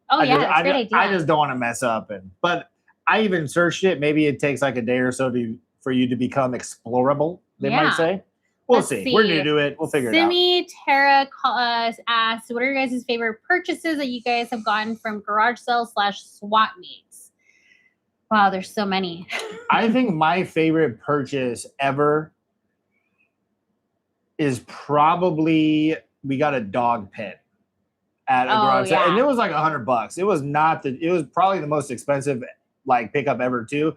Oh, that's a great idea. I just don't want to mess up. But I even searched it. Maybe it takes like a day or so for you to become explorable, they might say. We'll Let's see. We're new see. to it. We'll figure it out. Simi Tara asked, what are your guys' favorite purchases that you guys have gotten from garage sales / swap meets? Wow, there's so many. I think my favorite purchase ever is probably we got a dog pit at a garage sale, and it was like $100. It was not it was probably the most expensive like pickup ever too.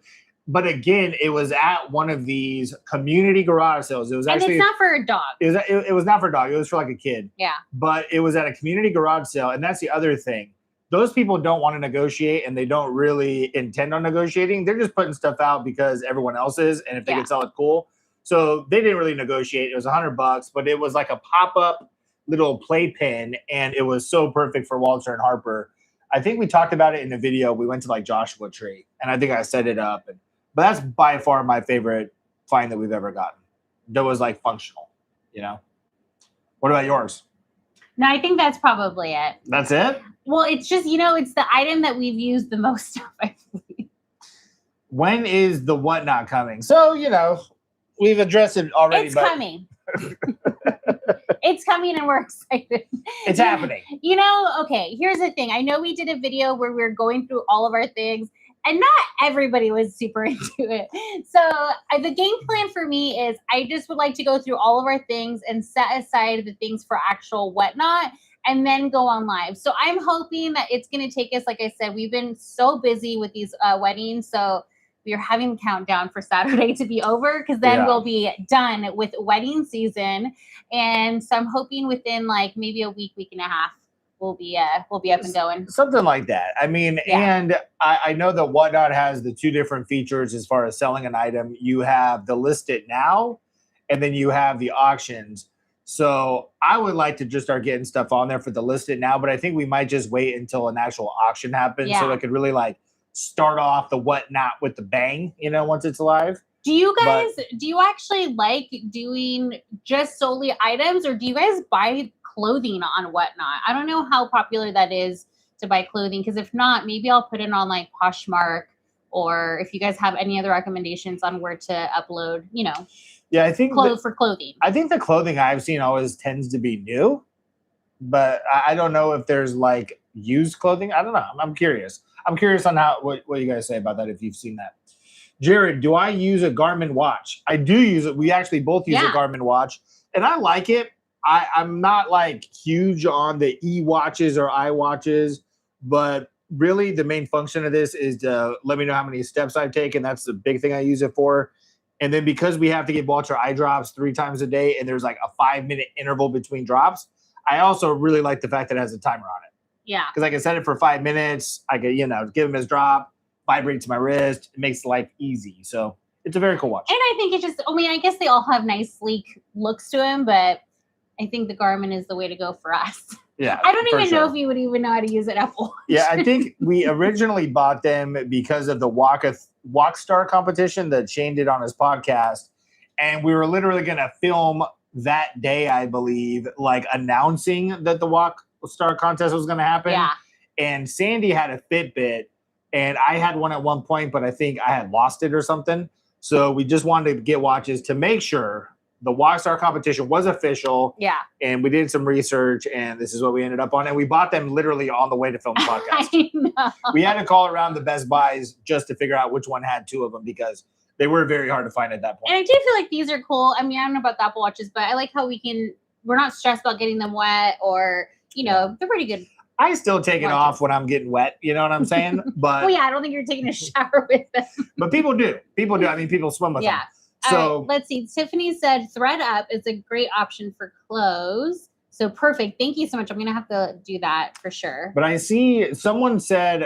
But again, it was at one of these community garage sales. It was actually, and it's not for a dog. It was not for a dog. It was for like a kid. Yeah. But it was at a community garage sale, and that's the other thing. Those people don't want to negotiate, and they don't really intend on negotiating. They're just putting stuff out because everyone else is, and if they can sell it, cool. So they didn't really negotiate. It was $100, but it was like a pop-up little playpen, and it was so perfect for Walter and Harper. I think we talked about it in the video. We went to like Joshua Tree, and I think I set it up. But that's by far my favorite find that we've ever gotten. That was like functional, you know? What about yours? No, I think that's probably it. That's it? Well, it's just, it's the item that we've used the most of, I believe. When is the whatnot coming? So, we've addressed it already. It's coming. It's coming and we're excited. It's happening. Okay, here's the thing. I know we did a video where we were going through all of our things, and not everybody was super into it. So the game plan for me is I just would like to go through all of our things and set aside the things for actual whatnot and then go on live. So I'm hoping that it's going to take us, like I said, we've been so busy with these weddings. So we are having the countdown for Saturday to be over because then we'll be done with wedding season. And so I'm hoping within like maybe a week and a half, we'll be up and going. Something like that. I mean, and I know that Whatnot has the two different features as far as selling an item. You have the list it now, and then you have the auctions. So I would like to just start getting stuff on there for the list it now, but I think we might just wait until an actual auction happens so I could really like start off the Whatnot with the bang, once it's live. Do you guys, do you actually like doing just solely items, or do you guys buy clothing on Whatnot? I don't know how popular that is to buy clothing, because if not, maybe I'll put it on like Poshmark, or if you guys have any other recommendations on where to upload, I think for clothing. I think the clothing I've seen always tends to be new, but I don't know if there's like used clothing. I don't know. I'm curious. I'm curious on what you guys say about that if you've seen that. Jared, do I use a Garmin watch? I do use it. We actually both use a Garmin watch, and I like it. I'm not like huge on the e-watches or iWatches, but really the main function of this is to let me know how many steps I've taken. That's the big thing I use it for. And then because we have to give Walter eye drops 3 times a day, and there's like a 5-minute interval between drops, I also really like the fact that it has a timer on it. Yeah. Because I can set it for 5 minutes. I could, give him his drop, vibrate to my wrist. It makes life easy. So it's a very cool watch. And I think it just, I guess they all have nice, sleek looks to them, but I think the Garmin is the way to go for us. Yeah. I don't even know if you would even know how to use an Apple Watch. Yeah, I think we originally bought them because of the Walk Star competition that Shane did on his podcast. And we were literally going to film that day, I believe, like announcing that the Walk Star contest was going to happen. Yeah. And Sandy had a Fitbit, and I had one at one point, but I think I had lost it or something. So we just wanted to get watches to make sure the Walk Star competition was official. Yeah. And we did some research, and this is what we ended up on. And we bought them literally on the way to film the podcast. I know. We had to call around the Best Buys just to figure out which one had 2 of them because they were very hard to find at that point. And I do feel like these are cool. I don't know about the Apple Watches, but I like how we're not stressed about getting them wet or, they're pretty good. I still take it off when I'm getting wet. You know what I'm saying? But well, yeah, I don't think you're taking a shower with them. But people do. People do. I mean, people swim with them. So all right, let's see. Tiffany said Thread Up is a great option for clothes. So perfect. Thank you so much. I'm going to have to do that for sure. But I see someone said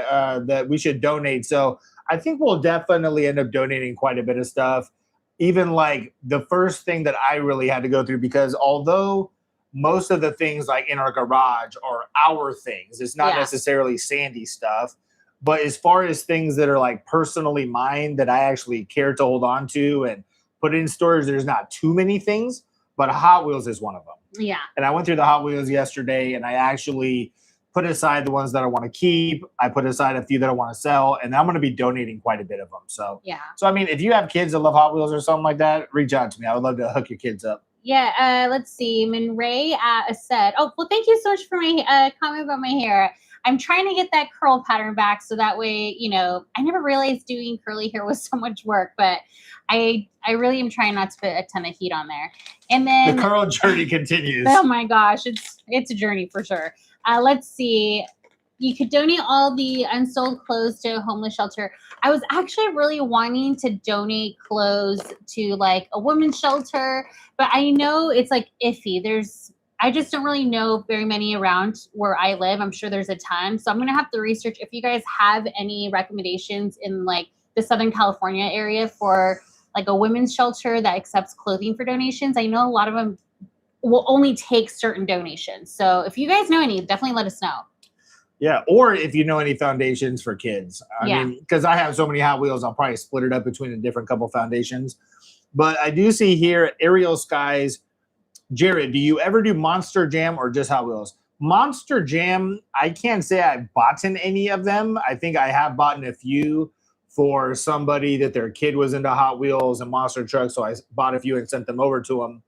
that we should donate. So I think we'll definitely end up donating quite a bit of stuff. Even like the first thing that I really had to go through, because although most of the things like in our garage are our things, it's not necessarily Sandy stuff. But as far as things that are like personally mine that I actually care to hold on to and put in storage, there's not too many things, but Hot Wheels is one of them. Yeah. And I went through the Hot Wheels yesterday, and I actually put aside the ones that I want to keep. I put aside a few that I want to sell, and I'm going to be donating quite a bit of them. So, I mean, if you have kids that love Hot Wheels or something like that, reach out to me. I would love to hook your kids up. Yeah, let's see. Min Ray said, oh, well, thank you so much for my comment about my hair. I'm trying to get that curl pattern back so that way, you know, I never realized doing curly hair was so much work, but I really am trying not to put a ton of heat on there. And then the curl journey continues. Oh my gosh, it's a journey for sure. Let's see. You could donate all the unsold clothes to a homeless shelter. I was actually really wanting to donate clothes to like a women's shelter, but I know it's like iffy. I just don't really know very many around where I live. I'm sure there's a ton. So I'm going to have to research if you guys have any recommendations in like the Southern California area for like a women's shelter that accepts clothing for donations. I know a lot of them will only take certain donations. So if you guys know any, definitely let us know. Yeah, or if you know any foundations for kids. I mean, because I have so many Hot Wheels, I'll probably split it up between a different couple foundations. But I do see here, Ariel Skies, Jared, do you ever do Monster Jam or just Hot Wheels? Monster Jam, I can't say I've bought in any of them. I think I have bought in a few for somebody that their kid was into Hot Wheels and monster trucks, so I bought a few and sent them over to them.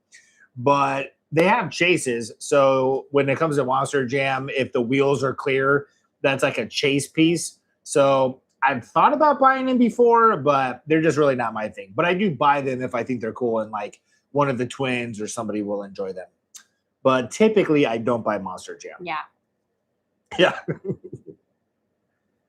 But they have chases, so when it comes to Monster Jam, if the wheels are clear, that's like a chase piece. So I've thought about buying them before, but they're just really not my thing. But I do buy them if I think they're cool and like one of the twins or somebody will enjoy them. But typically, I don't buy Monster Jam. Yeah. Yeah.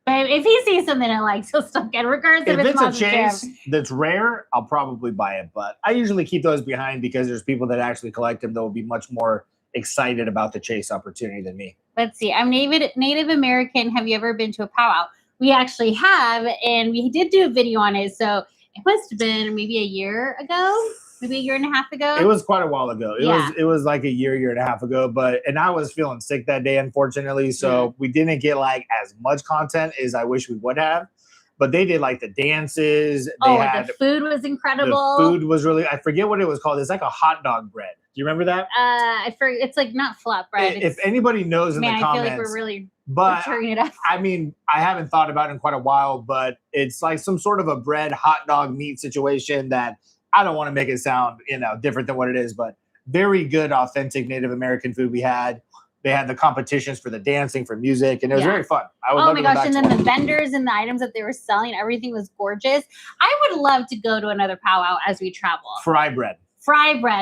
But if he sees something I like, he'll still get it, regardless if if it's a Monster chase Jam. that's rare, I'll probably buy it. But I usually keep those behind because there's people that actually collect them that will be much more excited about the chase opportunity than me. Let's see. I'm Native American. Have you ever been to a powwow? We actually have, and we did do a video on it. So it must have been maybe a year ago. Maybe a year and a half ago. It was quite a while ago. It was like a year and a half ago. And I was feeling sick that day, unfortunately. So we didn't get like as much content as I wish we would have. But they did like the dances. The food was incredible. The food was really, I forget what it was called. It's like a hot dog bread. Do you remember that? I forget. It's like not flatbread. If anybody knows in the comments. I feel like we're really butchering it up. I mean, I haven't thought about it in quite a while, but it's like some sort of a bread, hot dog, meat situation that I don't want to make it sound, different than what it is, but very good, authentic Native American food we had. They had the competitions for the dancing, for music, and it was very fun. I would love to go back and then the vendors and the items that they were selling, everything was gorgeous. I would love to go to another powwow as we travel. Fry bread,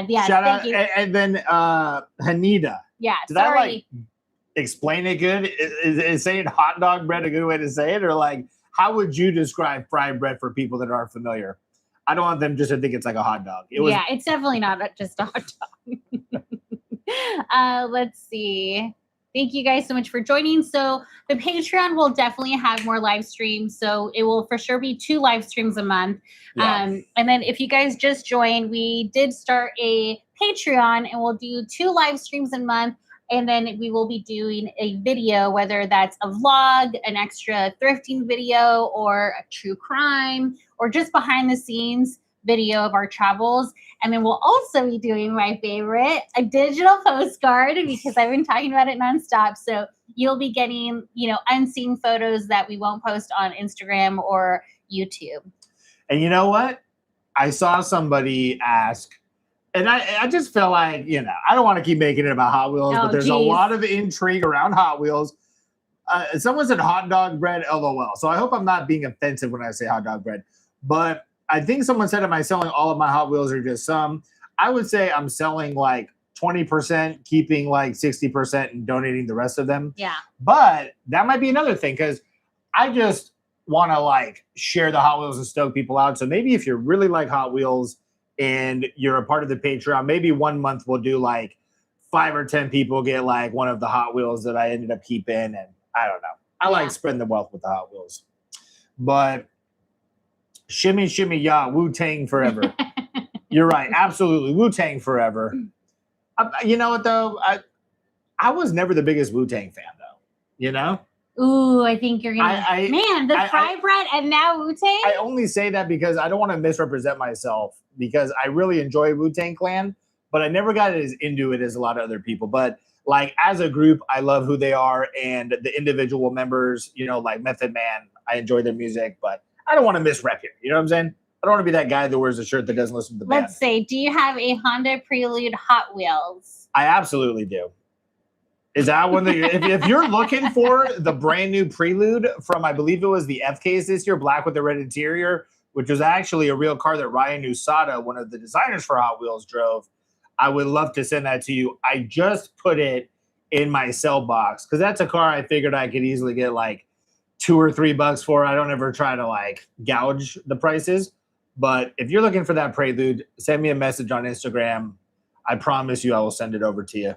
yes. Shout out. And then Hanida. Yeah, Did I like explain it good? Is saying hot dog bread a good way to say it? Or like, how would you describe fried bread for people that aren't familiar? I don't want them just to think it's like a hot dog. It's definitely not just a hot dog. Let's see. Thank you guys so much for joining. So the Patreon will definitely have more live streams. So it will for sure be 2 live streams a month. Yeah. And then if you guys just joined, we did start a Patreon and we'll do 2 live streams a month. And then we will be doing a video, whether that's a vlog, an extra thrifting video, or a true crime, or just behind the scenes video of our travels. And then we'll also be doing my favorite, a digital postcard, because I've been talking about it nonstop. So you'll be getting, unseen photos that we won't post on Instagram or YouTube. And you know what? I saw somebody ask, and I just feel like, I don't want to keep making it about Hot Wheels, but there's a lot of intrigue around Hot Wheels. Someone said hot dog bread, LOL. So I hope I'm not being offensive when I say hot dog bread. But I think someone said, am I selling all of my Hot Wheels or just some? I would say I'm selling like 20%, keeping like 60% and donating the rest of them. Yeah. But that might be another thing because I just want to like share the Hot Wheels and stoke people out. So maybe if you really like Hot Wheels and you're a part of the Patreon, maybe 1 month we'll do like 5 or 10 people get like one of the Hot Wheels that I ended up keeping. And I don't know. I like spreading the wealth with the Hot Wheels. But shimmy, shimmy, yeah, Wu-Tang forever. You're right. Absolutely. Wu-Tang forever. You know what, though? I was never the biggest Wu-Tang fan, though. Ooh, I think you're going to... fry bread and now Wu-Tang? I only say that because I don't want to misrepresent myself because I really enjoy Wu-Tang Clan, but I never got as into it as a lot of other people. But like as a group, I love who they are and the individual members, like Method Man, I enjoy their music, but I don't want to misrep here. You know what I'm saying? I don't want to be that guy that wears a shirt that doesn't listen to the band. Let's say, do you have a Honda Prelude Hot Wheels? I absolutely do. Is that one that if you're looking for the brand new Prelude from, I believe it was the F case this year, black with the red interior, which was actually a real car that Ryan Usada, one of the designers for Hot Wheels, drove, I would love to send that to you. I just put it in my sell box because that's a car I figured I could easily get like $2 or $3 for. I don't ever try to like gouge the prices. But if you're looking for that Prelude, send me a message on Instagram. I promise you I will send it over to you.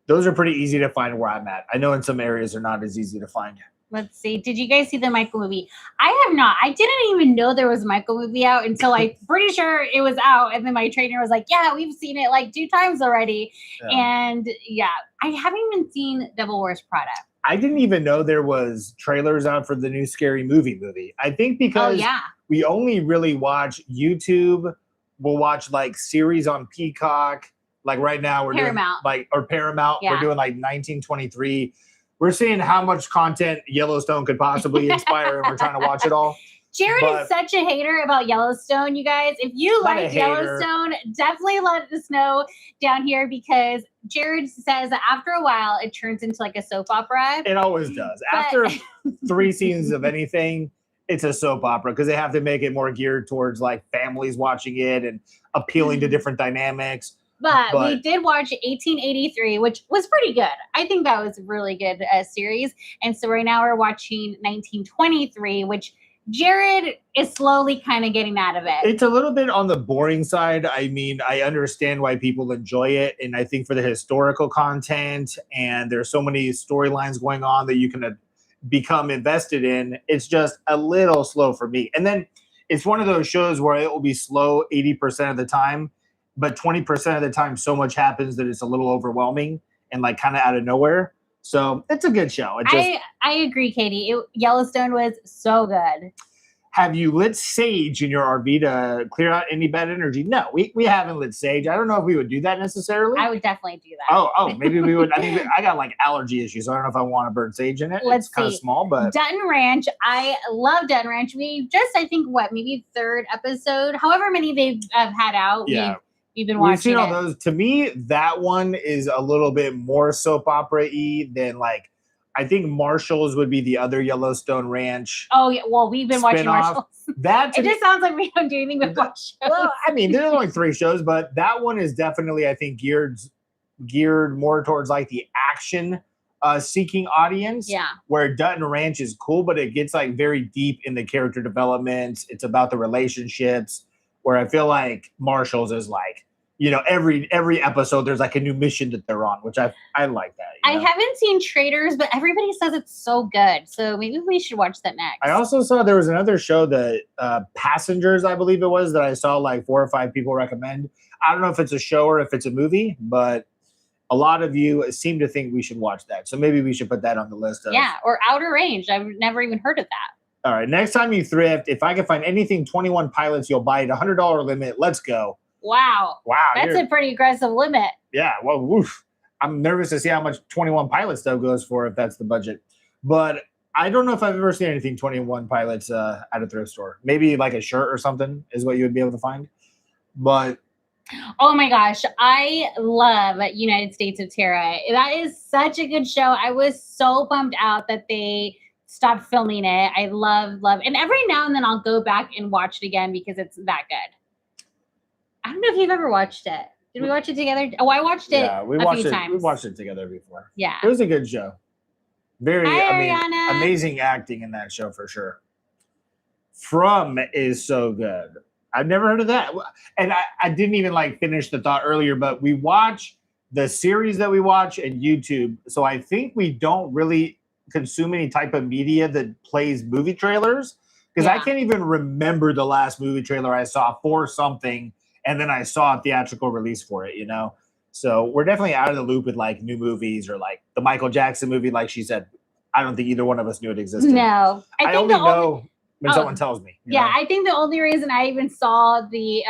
Those are pretty easy to find where I'm at. I know in some areas they're not as easy to find. Let's see. Did you guys see the Michael movie? I have not. I didn't even know there was a Michael movie out until I'm pretty sure it was out. And then my trainer was like, yeah, we've seen it like 2 times already. Yeah. And yeah, I haven't even seen Devil Wears Prada. I didn't even know there was trailers out for the new Scary Movie. I think because we only really watch YouTube. We'll watch like series on Peacock. Like right now we're Paramount. doing Paramount. Yeah. We're doing like 1923. We're seeing how much content Yellowstone could possibly inspire, and we're trying to watch it all. Jared is such a hater about Yellowstone, you guys. If you like Yellowstone, definitely let us know down here because Jared says that after a while, it turns into like a soap opera. It always does. After 3 seasons of anything, it's a soap opera because they have to make it more geared towards like families watching it and appealing to different dynamics. But we did watch 1883, which was pretty good. I think that was a really good series. And so right now we're watching 1923, which Jared is slowly kind of getting out of it. It's a little bit on the boring side. I mean, I understand why people enjoy it. And I think for the historical content and there's so many storylines going on that you can become invested in, it's just a little slow for me. And then it's one of those shows where it will be slow 80% of the time. But 20% of the time, so much happens that it's a little overwhelming and like kind of out of nowhere. So it's a good show. I agree, Katie. Yellowstone was so good. Have you lit sage in your RV to clear out any bad energy? No, we haven't lit sage. I don't know if we would do that necessarily. I would definitely do that. Oh, maybe we would. I think I got like allergy issues, so I don't know if I want to burn sage in it. It's kind of small, but Dutton Ranch. I love Dutton Ranch. We just, I think, maybe 3rd episode, however many they've had out. Yeah. We've been watching. We've seen all those. To me, that one is a little bit more soap opera-y than like. I think Marshall's would be the other Yellowstone Ranch. Oh yeah, well we've been watching Marshall's. That it just sounds like we don't do anything but watch shows. Well, I mean, there's only 3 shows, but that one is definitely, I think, geared more towards like the action seeking audience. Yeah. Where Dutton Ranch is cool, but it gets like very deep in the character development. It's about the relationships. Where I feel like Marshall's is like, you know, every episode there's like a new mission that they're on, which I like that. I haven't seen Traders, but everybody says it's so good. So maybe we should watch that next. I also saw there was another show that Passengers, I believe it was, that I saw like 4 or 5 people recommend. I don't know if it's a show or if it's a movie, but a lot of you seem to think we should watch that. So maybe we should put that on the list. Or Outer Range. I've never even heard of that. All right. Next time you thrift, if I can find anything 21 Pilots, you'll buy it. $100 limit. Let's go. Wow. That's a pretty aggressive limit. Yeah. Well, woof. I'm nervous to see how much 21 Pilots stuff goes for if that's the budget. But I don't know if I've ever seen anything 21 Pilots at a thrift store. Maybe like a shirt or something is what you would be able to find. But oh my gosh, I love United States of Terra. That is such a good show. I was so bummed out that they stopped filming it. I love. And every now and then I'll go back and watch it again because it's that good. I don't know if you've ever watched it. Did we watch it together? Oh, I watched it a few times. We watched it together before. Yeah. It was a good show. Amazing acting in that show for sure. From is so good. I've never heard of that. And I didn't even finish the thought earlier, but we watch the series that we watch on YouTube. So I think we don't really consume any type of media that plays movie trailers because I can't even remember the last movie trailer I saw for something. And then I saw a theatrical release for it, So we're definitely out of the loop with new movies or the Michael Jackson movie. Like she said, I don't think either one of us knew it existed. No. I only know when someone tells me. Yeah, I think the only reason I even saw the,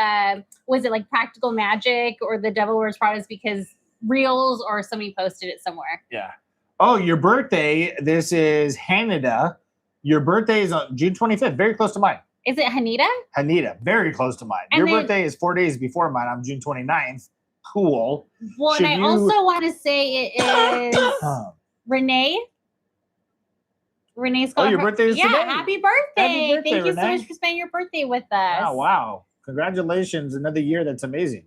was it Practical Magic or The Devil Wears Prada is because Reels or somebody posted it somewhere. Yeah. Oh, your birthday. This is Hanada. Your birthday is on June 25th. Very close to mine. Is it Hanita? Hanita, very close to mine. And Your then- birthday is 4 days before mine. I'm June 29th. Cool. Well, Should and I you- also want to say it is Renee. Renee's Oh, got your her- birthday is yeah, today. happy birthday. Happy birthday, Thank you so Renee. much for spending your birthday with us. Oh, wow. Congratulations. Another year. That's amazing.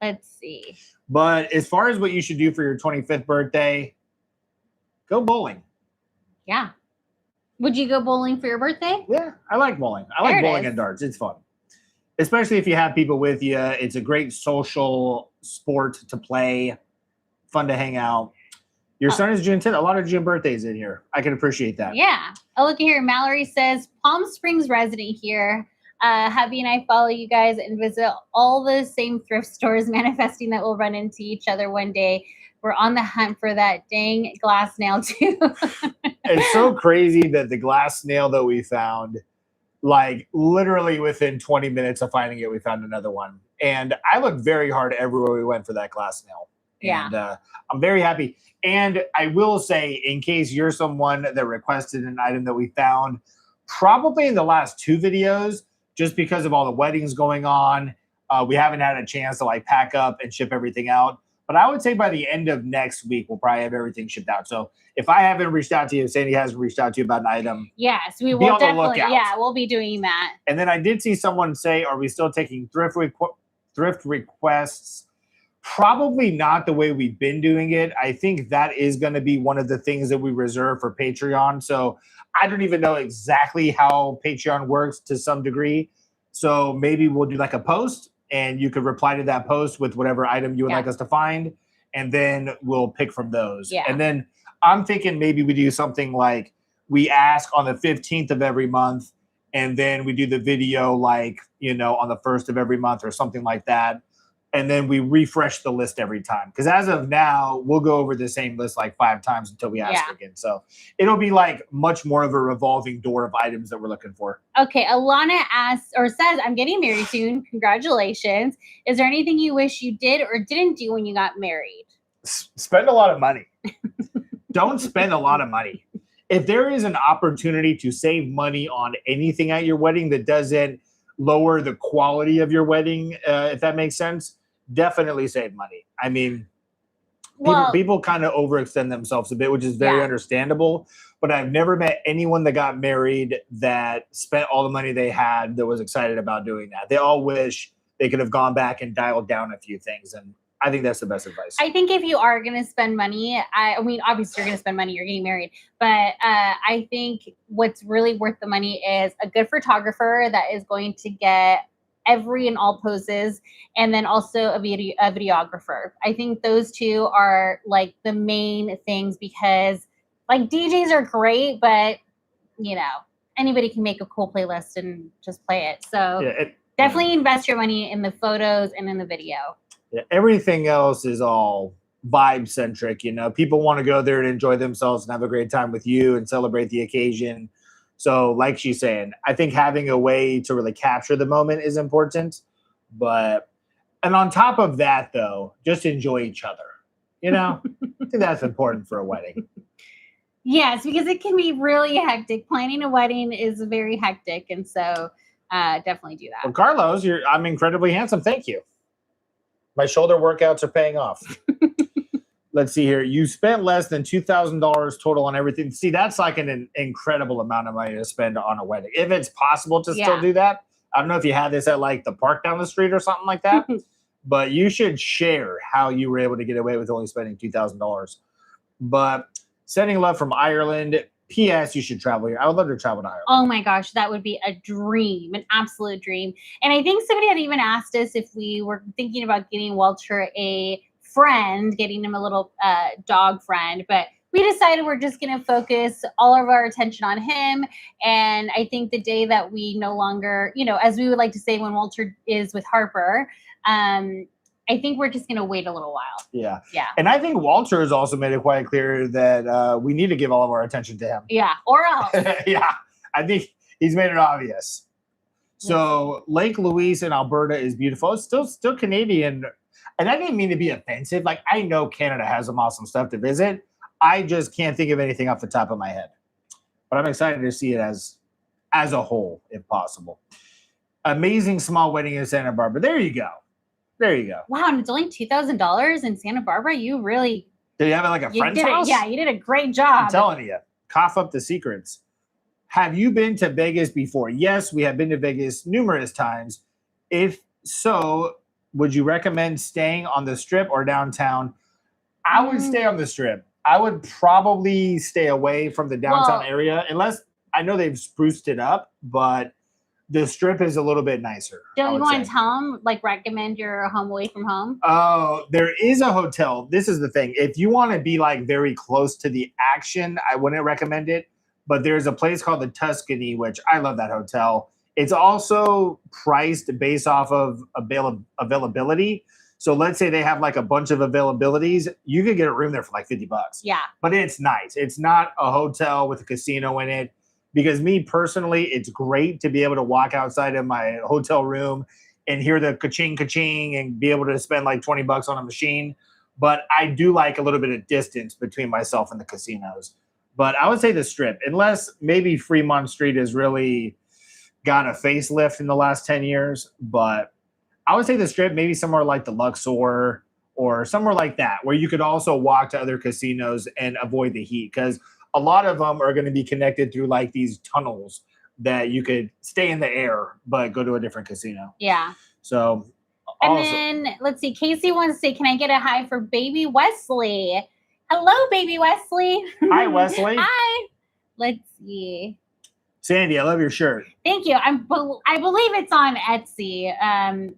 Let's see. But as far as what you should do for your 25th birthday, go bowling. Yeah. Would you go bowling for your birthday? Yeah, I like bowling. I There like it bowling is. and darts. It's fun. Especially if you have people with you. It's a great social sport to play. Fun to hang out. Your son is June 10th. A lot of June birthdays in here. I can appreciate that. Yeah. Oh, look here. Mallory says, Palm Springs resident here. Hubby and I follow you guys and visit all the same thrift stores, manifesting that we'll run into each other one day. We're on the hunt for that dang glass nail too. It's so crazy that the glass snail that we found, like literally within 20 minutes of finding it, we found another one. And I looked very hard everywhere we went for that glass snail. Yeah. And I'm very happy. And I will say, in case you're someone that requested an item that we found, probably in the last 2 videos, just because of all the weddings going on, we haven't had a chance to like pack up and ship everything out. But I would say by the end of next week, we'll probably have everything shipped out. So if I haven't reached out to you, if Sandy hasn't reached out to you about an item, Yes, we Be will on the definitely. lookout. Yeah, we'll be doing that. and then I did see someone say, are we still taking thrift requests? Probably not the way we've been doing it. I think that is going to be one of the things that we reserve for Patreon. So I don't even know exactly how Patreon works to some degree. So maybe we'll do like a post and you could reply to that post with whatever item you would Yeah. like us to find. And then we'll pick from those. Yeah. And then I'm thinking maybe we do something like we ask on the 15th of every month. And then we do the video like, on the 1st of every month or something like that. And then we refresh the list every time. Because as of now, we'll go over the same list like 5 times until we ask Yeah. again. So it'll be like much more of a revolving door of items that we're looking for. Okay, Alana asks or says, I'm getting married soon. Congratulations. Is there anything you wish you did or didn't do when you got married? Spend a lot of money. Don't spend a lot of money. If there is an opportunity to save money on anything at your wedding that doesn't lower the quality of your wedding, if that makes sense, definitely save money. I mean, people kind of overextend themselves a bit, which is very Yeah. understandable. But I've never met anyone that got married that spent all the money they had that was excited about doing that. They all wish they could have gone back and dialed down a few things. And I think that's the best advice. I think if you are going to spend money, I mean, obviously you're going to spend money, you're getting married, but I think what's really worth the money is a good photographer that is going to get every and all poses, and then also a videographer. I think those two are like the main things because like DJs are great, but anybody can make a cool playlist and just play it. So definitely invest your money in the photos and in the video. Yeah, everything else is all vibe centric. People want to go there and enjoy themselves and have a great time with you and celebrate the occasion. So like she's saying, I think having a way to really capture the moment is important. And on top of that, though, just enjoy each other. I think that's important for a wedding. Yes, because it can be really hectic. Planning a wedding is very hectic. And so definitely do that. Well, Carlos, I'm incredibly handsome. Thank you. My shoulder workouts are paying off. Let's see here. You spent less than $2,000 total on everything. See, that's like an incredible amount of money to spend on a wedding. If it's possible to still do that. I don't know if you had this at like the park down the street or something like that, but you should share how you were able to get away with only spending $2,000. But sending love from Ireland. P.S. You should travel here. I would love to travel to Ireland. Oh my gosh, that would be a dream, an absolute dream. And I think somebody had even asked us if we were thinking about getting Walter a friend, getting him a little dog friend, but we decided we're just going to focus all of our attention on him. And I think the day that we no longer, as we would like to say when Walter is with Harper, I think we're just going to wait a little while. Yeah. Yeah. And I think Walter has also made it quite clear that we need to give all of our attention to him. Yeah. Or else. Yeah. I think he's made it obvious. So Lake Louise in Alberta is beautiful. It's still Canadian. And I didn't mean to be offensive. Like, I know Canada has some awesome stuff to visit. I just can't think of anything off the top of my head. But I'm excited to see it as as a whole, if possible. Amazing small wedding in Santa Barbara. There you go. There you go. Wow, and it's only $2,000 in Santa Barbara. You really Did you have it like a friend's house? Yeah, you did a great job. I'm telling you, cough up the secrets. Have you been to Vegas before? Yes, we have been to Vegas numerous times. If so, would you recommend staying on the Strip or downtown? I would stay on the Strip. I would probably stay away from the downtown area, unless I know they've spruced it up, but the Strip is a little bit nicer. Don't you want to tell them, like, recommend your home away from home? Oh, there is a hotel. This is the thing. If you want to be like very close to the action, I wouldn't recommend it. But there's a place called the Tuscany, which I love that hotel. It's also priced based off of availability. So let's say they have like a bunch of availabilities. You could get a room there for like $50. Yeah. But it's nice. It's not a hotel with a casino in it. Because me personally, it's great to be able to walk outside of my hotel room and hear the ka-ching, ka-ching and be able to spend like $20 on a machine. But I do like a little bit of distance between myself and the casinos. But I would say the Strip, unless maybe Fremont Street has really got a facelift in the last 10 years. But I would say the Strip, maybe somewhere like the Luxor or somewhere like that, where you could also walk to other casinos and avoid the heat. Because a lot of them are going to be connected through like these tunnels that you could stay in the air, but go to a different casino. Yeah. So, and then let's see. Casey wants to say, can I get a hi for baby Wesley? Hello, baby Wesley. Hi, Wesley. Hi. Let's see. Sandy, I love your shirt. Thank you. I believe it's on Etsy.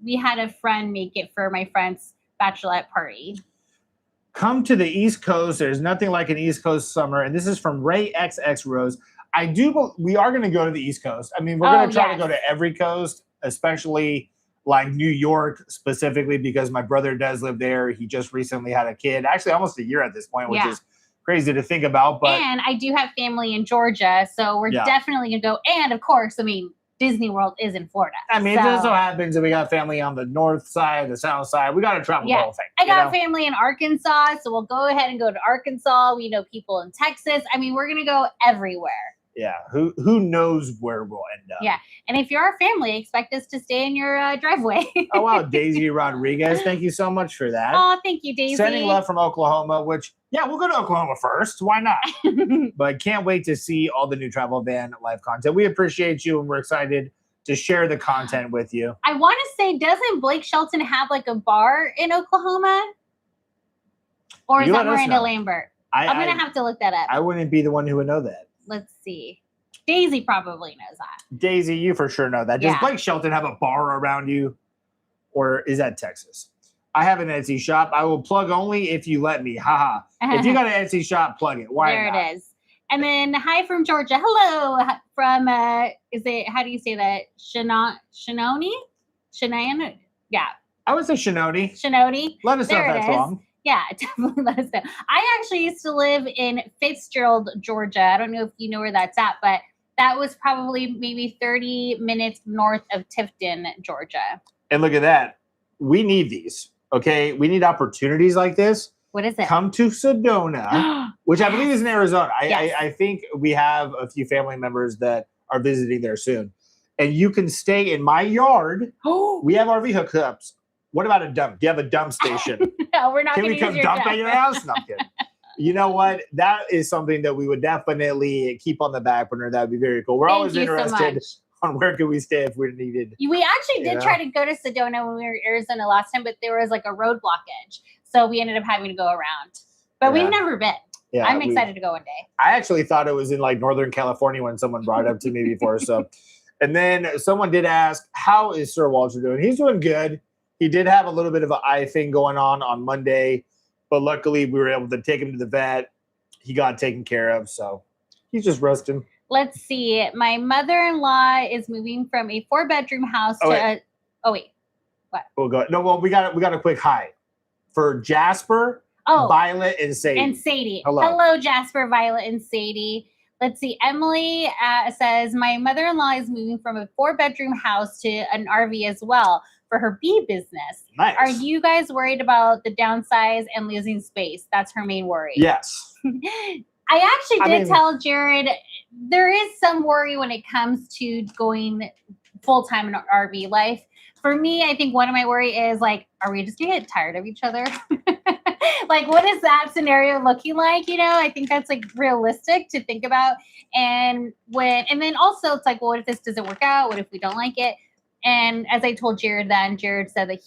We had a friend make it for my friend's bachelorette party. Come to the East Coast. There's nothing like an East Coast summer. And this is from Ray XX Rose. We are going to go to the East Coast. I mean, we're going to try to go to every coast, especially like New York specifically, because my brother does live there. He just recently had a kid, actually almost a year at this point, which is crazy to think about. But and I do have family in Georgia, so we're definitely going to go. And of course, I mean, Disney World is in Florida. I mean, it just so happens that we got family on the north side, the south side. We got to travel the whole thing. I got family in Arkansas, so we'll go ahead and go to Arkansas. We know people in Texas. I mean, we're going to go everywhere. Yeah, who knows where we'll end up. Yeah, and if you're our family, expect us to stay in your driveway. Oh, wow, Daisy Rodriguez, thank you so much for that. Oh, thank you, Daisy. Sending love from Oklahoma, which, we'll go to Oklahoma first. Why not? But can't wait to see all the new travel van live content. We appreciate you, and we're excited to share the content with you. I want to say, doesn't Blake Shelton have like a bar in Oklahoma? Or is that Miranda Lambert? I'm going to have to look that up. I wouldn't be the one who would know that. Let's see. Daisy probably knows that. Daisy, you for sure know that. Does Blake Shelton have a bar around you? Or is that Texas? I have an Etsy shop. I will plug only if you let me. Haha. If you got an Etsy shop, plug it. Why there not? It is. And then hi from Georgia. Hello from is it, how do you say that? Shononi? Shenanigans? Yeah. I would say Shononi. Shononi. Let us know if that's wrong. Yeah, definitely let us know. I actually used to live in Fitzgerald, Georgia. I don't know if you know where that's at, but that was probably maybe 30 minutes north of Tifton, Georgia. And look at that. We need these, okay? We need opportunities like this. What is it? Come to Sedona, which I believe is in Arizona. I think we have a few family members that are visiting there soon. And you can stay in my yard. We have RV hookups. What about a dump? Do you have a dump station? No, we're not. Can we come dump at your house? No, I'm kidding. You know what? That is something that we would definitely keep on the back burner. That would be very cool. We're always interested on where can we stay if we're needed. We actually did try to go to Sedona when we were in Arizona last time, but there was like a road blockage. So we ended up having to go around. But we've never been. Yeah, I'm excited to go one day. I actually thought it was in like Northern California when someone brought it up to me before. So, and then someone did ask, how is Sir Walter doing? He's doing good. He did have a little bit of an eye thing going on Monday, but luckily we were able to take him to the vet. He got taken care of, so he's just resting. Let's see. My mother-in-law is moving from a 4-bedroom house to a. Oh wait, what? We'll go. No, well, we got a quick hi for Jasper, Violet, and Sadie. Hello, Jasper, Violet, and Sadie. Let's see. Emily says my mother-in-law is moving from a 4-bedroom house to an RV as well for her bee business. Nice. Are you guys worried about the downsize and losing space? That's her main worry. Yes. I actually did tell Jerid there is some worry when it comes to going full-time in RV life. For me, I think one of my worry is like, are we just gonna get tired of each other? Like, what is that scenario looking like? You know, I think that's like realistic to think about. And then also it's like, well, what if this doesn't work out? What if we don't like it? And as I told Jerid then, Jerid said that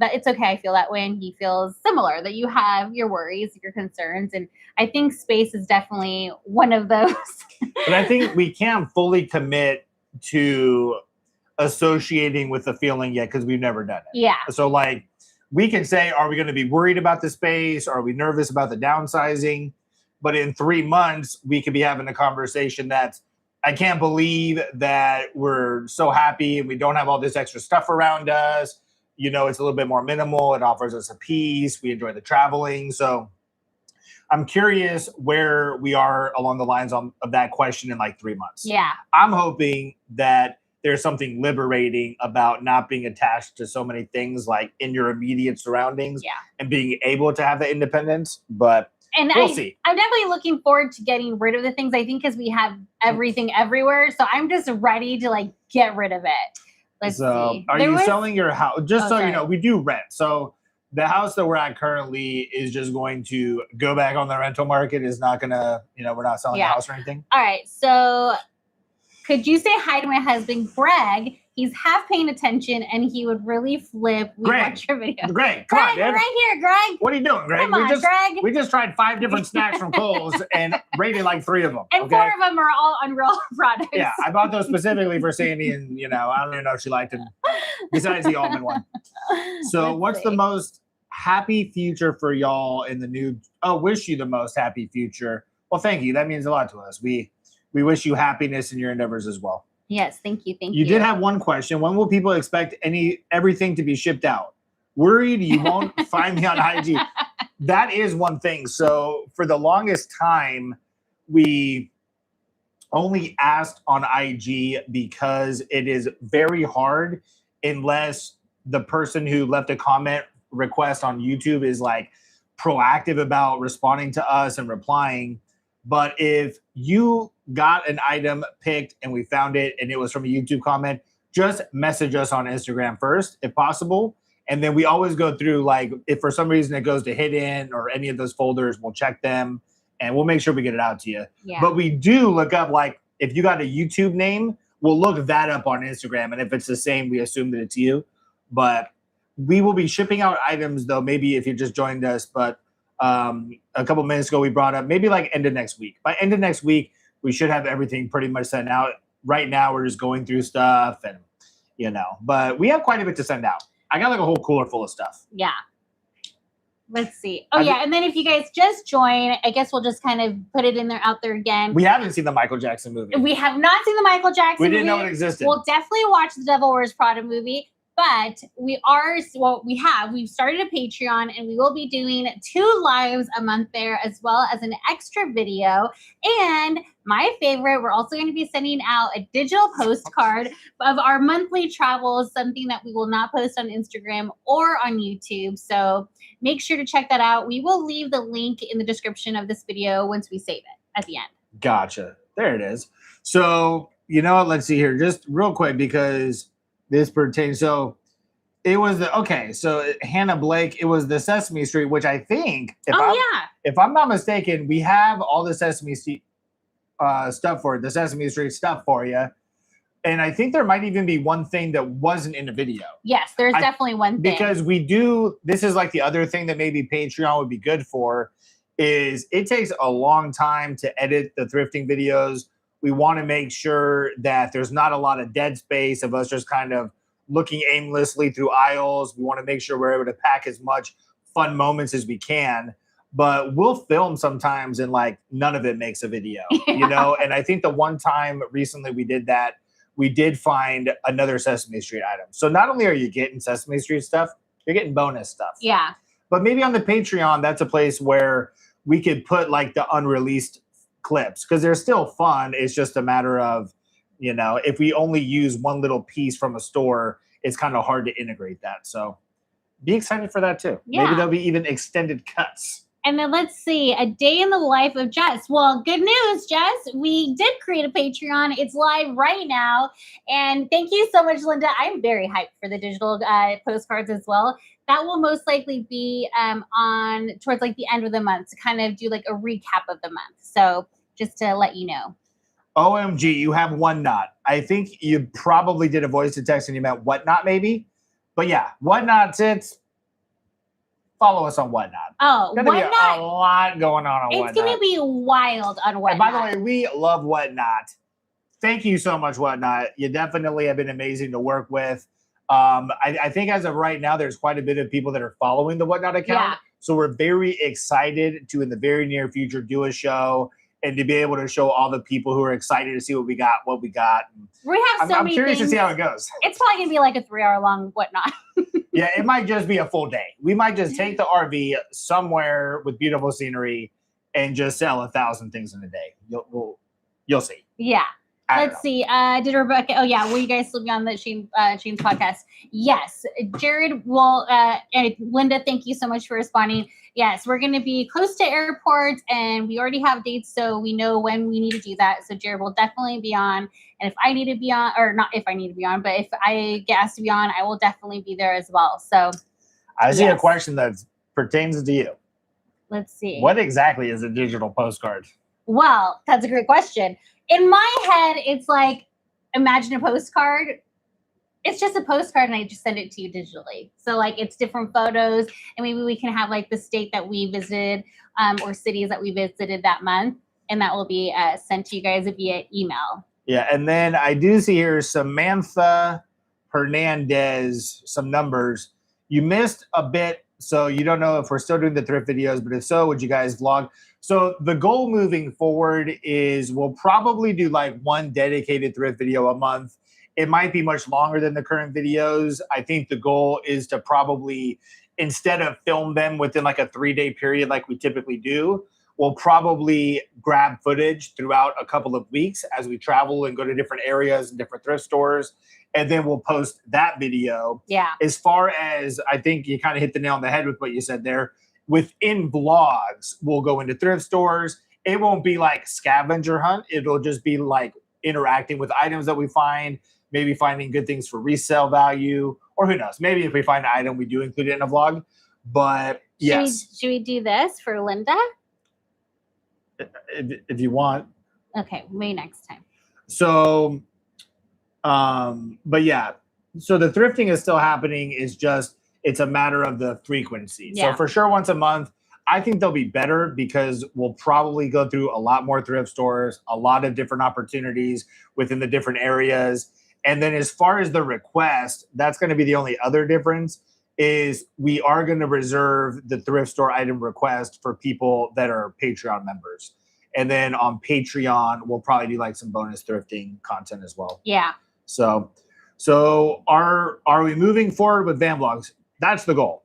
that it's okay. I feel that way. And he feels similar, that you have your worries, your concerns. And I think space is definitely one of those. But I think we can't fully commit to associating with the feeling yet because we've never done it. Yeah. So like we can say, are we going to be worried about the space? Are we nervous about the downsizing? But in 3 months, we could be having a conversation that's, I can't believe that we're so happy and we don't have all this extra stuff around us. You know, it's a little bit more minimal. It offers us a peace. We enjoy the traveling. So I'm curious where we are along the lines of that question in like 3 months. Yeah. I'm hoping that there's something liberating about not being attached to so many things like in your immediate surroundings and being able to have the independence. But we'll see. I'm definitely looking forward to getting rid of the things, I think, because we have everything everywhere. So I'm just ready to like get rid of it. Let's see. Are you selling your house? Just so you know, we do rent. So the house that we're at currently is just going to go back on the rental market. Is not going to, you know, we're not selling the house or anything. All right. So could you say hi to my husband, Greg? He's half paying attention, and he would really flip. We watch your video. Greg, come on, you're right here, Greg. What are you doing, Greg? Come on, Greg. We just tried 5 different snacks from Kohls and rated like 3 of them. And 4 of them are all Unreal products. Yeah, I bought those specifically for Sandy, and you know, I don't even know if she liked them. Besides the almond one. So, what's the most happy future for y'all in the new? Oh, wish you the most happy future. Well, thank you. That means a lot to us. We wish you happiness in your endeavors as well. Yes, thank you. Thank you. You did have one question. When will people expect everything to be shipped out? Worried you won't find me on IG. That is one thing. So for the longest time, we only asked on IG because it is very hard unless the person who left a comment request on YouTube is like proactive about responding to us and replying. But if you got an item picked and we found it and it was from a YouTube comment, just message us on Instagram first, if possible. And then we always go through, like, if for some reason it goes to hidden or any of those folders, we'll check them and we'll make sure we get it out to you. Yeah. But we do look up, like, if you got a YouTube name, we'll look that up on Instagram. And if it's the same, we assume that it's you. But we will be shipping out items, though, maybe if you just joined us. But a couple minutes ago, we brought up maybe like end of next week. By end of next week, we should have everything pretty much sent out. Right now, we're just going through stuff and, you know, but we have quite a bit to send out. I got like a whole cooler full of stuff. Yeah. Let's see. Oh, yeah. And then if you guys just join, I guess we'll just kind of put it in there out there again. We haven't seen the Michael Jackson movie. We have not seen the Michael Jackson movie. We didn't know it existed. We'll definitely watch the Devil Wears Prada movie. But we've started a Patreon, and we will be doing 2 lives a month there, as well as an extra video. And my favorite, we're also going to be sending out a digital postcard of our monthly travels, something that we will not post on Instagram or on YouTube. So make sure to check that out. We will leave the link in the description of this video once we save it at the end. Gotcha. There it is. So, you know what? Let's see here. Just real quick, because this pertains. So it was so Hannah Blake, it was the Sesame Street, which I think, if I'm not mistaken, we have all the Sesame Street stuff for it, the Sesame Street stuff for you. And I think there might even be one thing that wasn't in the video. Yes, there's definitely one thing. Because this is like the other thing that maybe Patreon would be good for, is it takes a long time to edit the thrifting videos. We want to make sure that there's not a lot of dead space of us just kind of looking aimlessly through aisles. We want to make sure we're able to pack as much fun moments as we can. But we'll film sometimes and like none of it makes a video, you know? And I think the one time recently we did that, we did find another Sesame Street item. So not only are you getting Sesame Street stuff, you're getting bonus stuff. Yeah. But maybe on the Patreon, that's a place where we could put like the unreleased clips, because they're still fun. It's just a matter of, you know, if we only use one little piece from a store, it's kind of hard to integrate that. So be excited for that too. Yeah. Maybe there'll be even extended cuts. And then let's see, a day in the life of Jess. Well, good news, Jess. We did create a Patreon. It's live right now. And thank you so much, Linda. I'm very hyped for the digital postcards as well. That will most likely be on towards like the end of the month to kind of do like a recap of the month. So just to let you know. OMG, you have one knot. I think you probably did a voice to text and you meant whatnot maybe. But yeah, whatnot tits. Follow us on Whatnot. Oh, Gonna Whatnot. Be a lot going on Whatnot. It's going to be wild on Whatnot. And by the way, we love Whatnot. Thank you so much, Whatnot. You definitely have been amazing to work with. I think as of right now, there's quite a bit of people that are following the Whatnot account. Yeah. So we're very excited to, in the very near future, do a show and to be able to show all the people who are excited to see what we got. We have I'm curious to see how it goes. It's probably going to be like a 3-hour-long Whatnot. Yeah, it might just be a full day. We might just take the RV somewhere with beautiful scenery and just sell 1,000 things in a day. You'll see. Yeah. Let's see. Did Rebecca? Oh yeah. Will you guys still be on the Shane's podcast? Yes. Jerid will. And Linda, thank you so much for responding. Yes, we're going to be close to airports, and we already have dates, so we know when we need to do that. So Jerid will definitely be on. And if I need to be on, or not if I need to be on, but if I get asked to be on, I will definitely be there as well. So I see a question that pertains to you. Let's see. What exactly is a digital postcard? Well, that's a great question. In my head, it's like, imagine a postcard. It's just a postcard and I just send it to you digitally. So like it's different photos and maybe we can have like the state that we visited or cities that we visited that month. And that will be sent to you guys via email. Yeah. And then I do see here Samantha Hernandez, some numbers. You missed a bit. So you don't know if we're still doing the thrift videos, but if so, would you guys vlog? So the goal moving forward is we'll probably do like one dedicated thrift video a month. It might be much longer than the current videos. I think the goal is to probably, instead of film them within like a 3-day period like we typically do, we'll probably grab footage throughout a couple of weeks as we travel and go to different areas and different thrift stores. And then we'll post that video. Yeah. As far as, I think you kind of hit the nail on the head with what you said there. Within vlogs, we'll go into thrift stores. It won't be like scavenger hunt. It'll just be like interacting with items that we find, maybe finding good things for resale value, or who knows? Maybe if we find an item, we do include it in a vlog. But yes. Should we do this for Linda? If you want. Okay, maybe next time. So, but yeah. So the thrifting is still happening. It's just, it's a matter of the frequency. Yeah. So for sure, once a month, I think they'll be better because we'll probably go through a lot more thrift stores, a lot of different opportunities within the different areas. And then as far as the request, that's going to be the only other difference is we are going to reserve the thrift store item request for people that are Patreon members. And then on Patreon, we'll probably do like some bonus thrifting content as well. Yeah. So are we moving forward with van vlogs? That's the goal.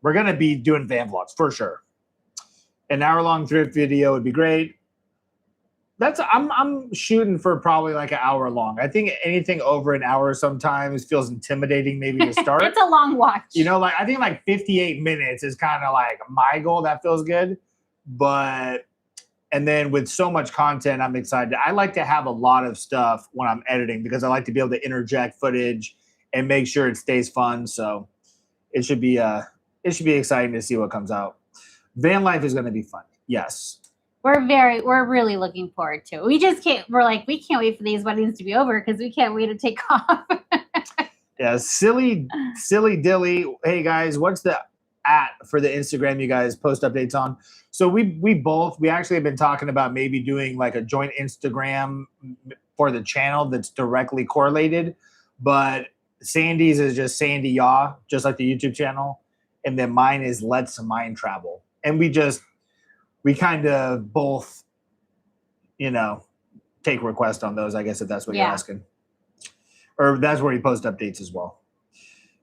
We're going to be doing van vlogs for sure. An hour-long thrift video would be great. I'm shooting for probably like an hour long. I think anything over an hour sometimes feels intimidating maybe to start. It's a long watch. You know, like I think like 58 minutes is kind of like my goal. That feels good. But, and then with so much content, I'm excited. I like to have a lot of stuff when I'm editing because I like to be able to interject footage and make sure it stays fun. So it should be exciting to see what comes out. Van life is going to be fun. Yes. We're really looking forward to it. We can't wait for these weddings to be over because we can't wait to take off. Yeah. Silly dilly. Hey guys, what's the for the Instagram you guys post updates on? So we actually have been talking about maybe doing like a joint Instagram for the channel that's directly correlated, but Sandy's is just sandeeyaw, just like the YouTube channel. And then mine is letsmindtravel. And we kind of both, take requests on those, I guess, if that's what you're asking. Or that's where you post updates as well.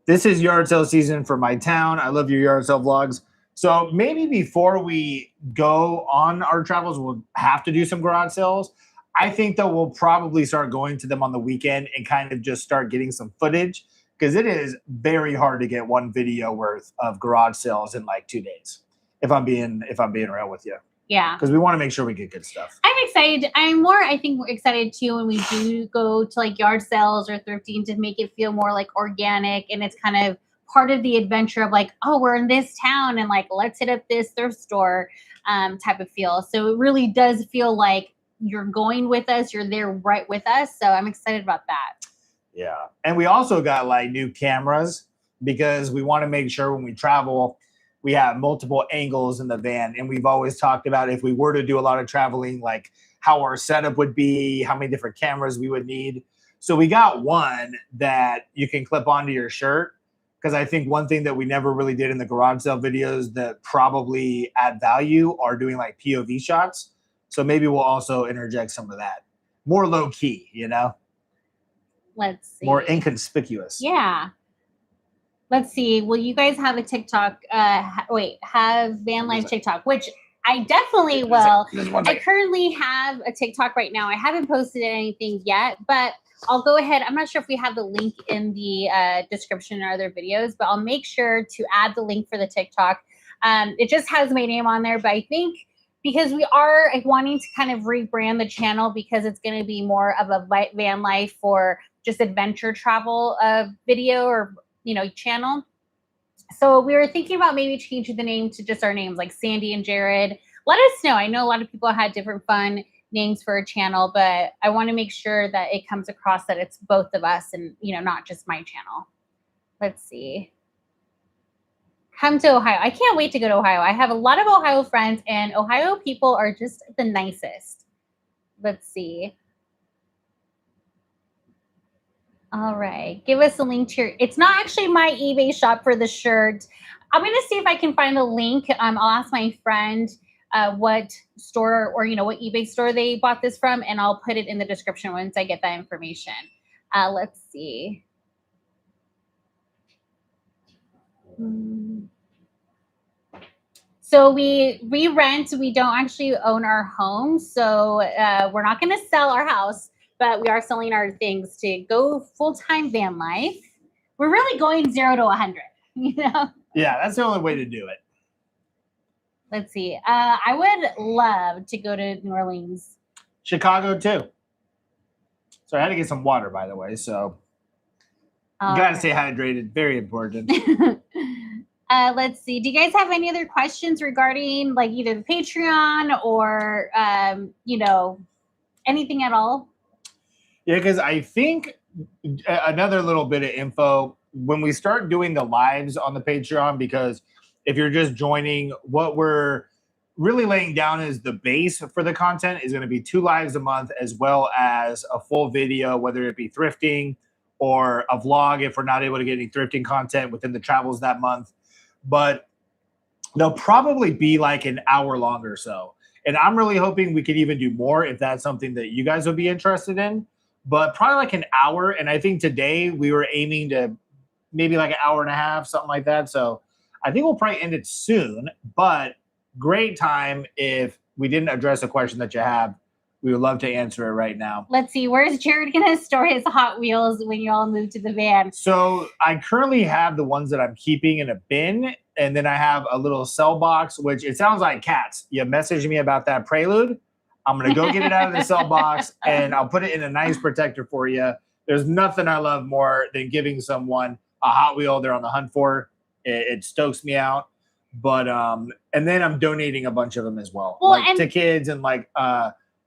This is yard sale season for my town. I love your yard sale vlogs. So maybe before we go on our travels, we'll have to do some garage sales. I think that we'll probably start going to them on the weekend and kind of just start getting some footage because it is very hard to get one video worth of garage sales in like 2 days. if I'm being real with you. Yeah. Because we want to make sure we get good stuff. I'm excited. I think we're excited too when we do go to like yard sales or thrifting to make it feel more like organic, and it's kind of part of the adventure of like, oh, we're in this town and like let's hit up this thrift store type of feel. So it really does feel like you're going with us, you're there right with us. So I'm excited about that. Yeah. And we also got like new cameras because we want to make sure when we travel, we have multiple angles in the van. And we've always talked about if we were to do a lot of traveling, like how our setup would be, how many different cameras we would need. So we got one that you can clip onto your shirt. Because I think one thing that we never really did in the garage sale videos that probably add value are doing like POV shots. So maybe we'll also interject some of that. More low key, you know? Let's see. More inconspicuous. Yeah. Let's see. Will you guys have a TikTok? Have van life TikTok, which I definitely will. I currently have a TikTok right now. I haven't posted anything yet, but I'll go ahead. I'm not sure if we have the link in the description or other videos, but I'll make sure to add the link for the TikTok. It just has my name on there, but I think because we are wanting to kind of rebrand the channel because it's going to be more of a van life for just adventure travel video or, channel. So we were thinking about maybe changing the name to just our names like Sandy and Jerid. Let us know. I know a lot of people had different fun names for a channel, but I want to make sure that it comes across that it's both of us and, not just my channel. Let's see. Come to Ohio. I can't wait to go to Ohio. I have a lot of Ohio friends and Ohio people are just the nicest. Let's see. All right. Give us a link to your, it's not actually my eBay shop for the shirt. I'm going to see if I can find the link. I'll ask my friend what store or, what eBay store they bought this from, and I'll put it in the description once I get that information. Let's see. So we rent. We don't actually own our home. So we're not going to sell our house, but we are selling our things to go full-time van life. We're really going 0 to 100, Yeah, that's the only way to do it. Let's see. I would love to go to New Orleans. Chicago too. So I had to get some water, by the way. So you got to stay hydrated. Very important. Let's see. Do you guys have any other questions regarding like either the Patreon or, anything at all? Yeah, because I think another little bit of info when we start doing the lives on the Patreon, because if you're just joining, what we're really laying down is the base for the content is going to be 2 lives a month, as well as a full video, whether it be thrifting or a vlog if we're not able to get any thrifting content within the travels that month. But they'll probably be like an hour long or so. And I'm really hoping we could even do more if that's something that you guys would be interested in. But probably like an hour. And I think today we were aiming to maybe like an hour and a half, something like that. So I think we'll probably end it soon. But great time if we didn't address a question that you have. We would love to answer it right now. Let's see. Where's Jerid going to store his Hot Wheels when you all move to the van? So I currently have the ones that I'm keeping in a bin. And then I have a little cell box, which it sounds like cats. You messaged me about that prelude. I'm going to go get it out of the cell box and I'll put it in a nice protector for you. There's nothing I love more than giving someone a Hot Wheel they're on the hunt for. It stokes me out. But, and then I'm donating a bunch of them as well, like to kids and like,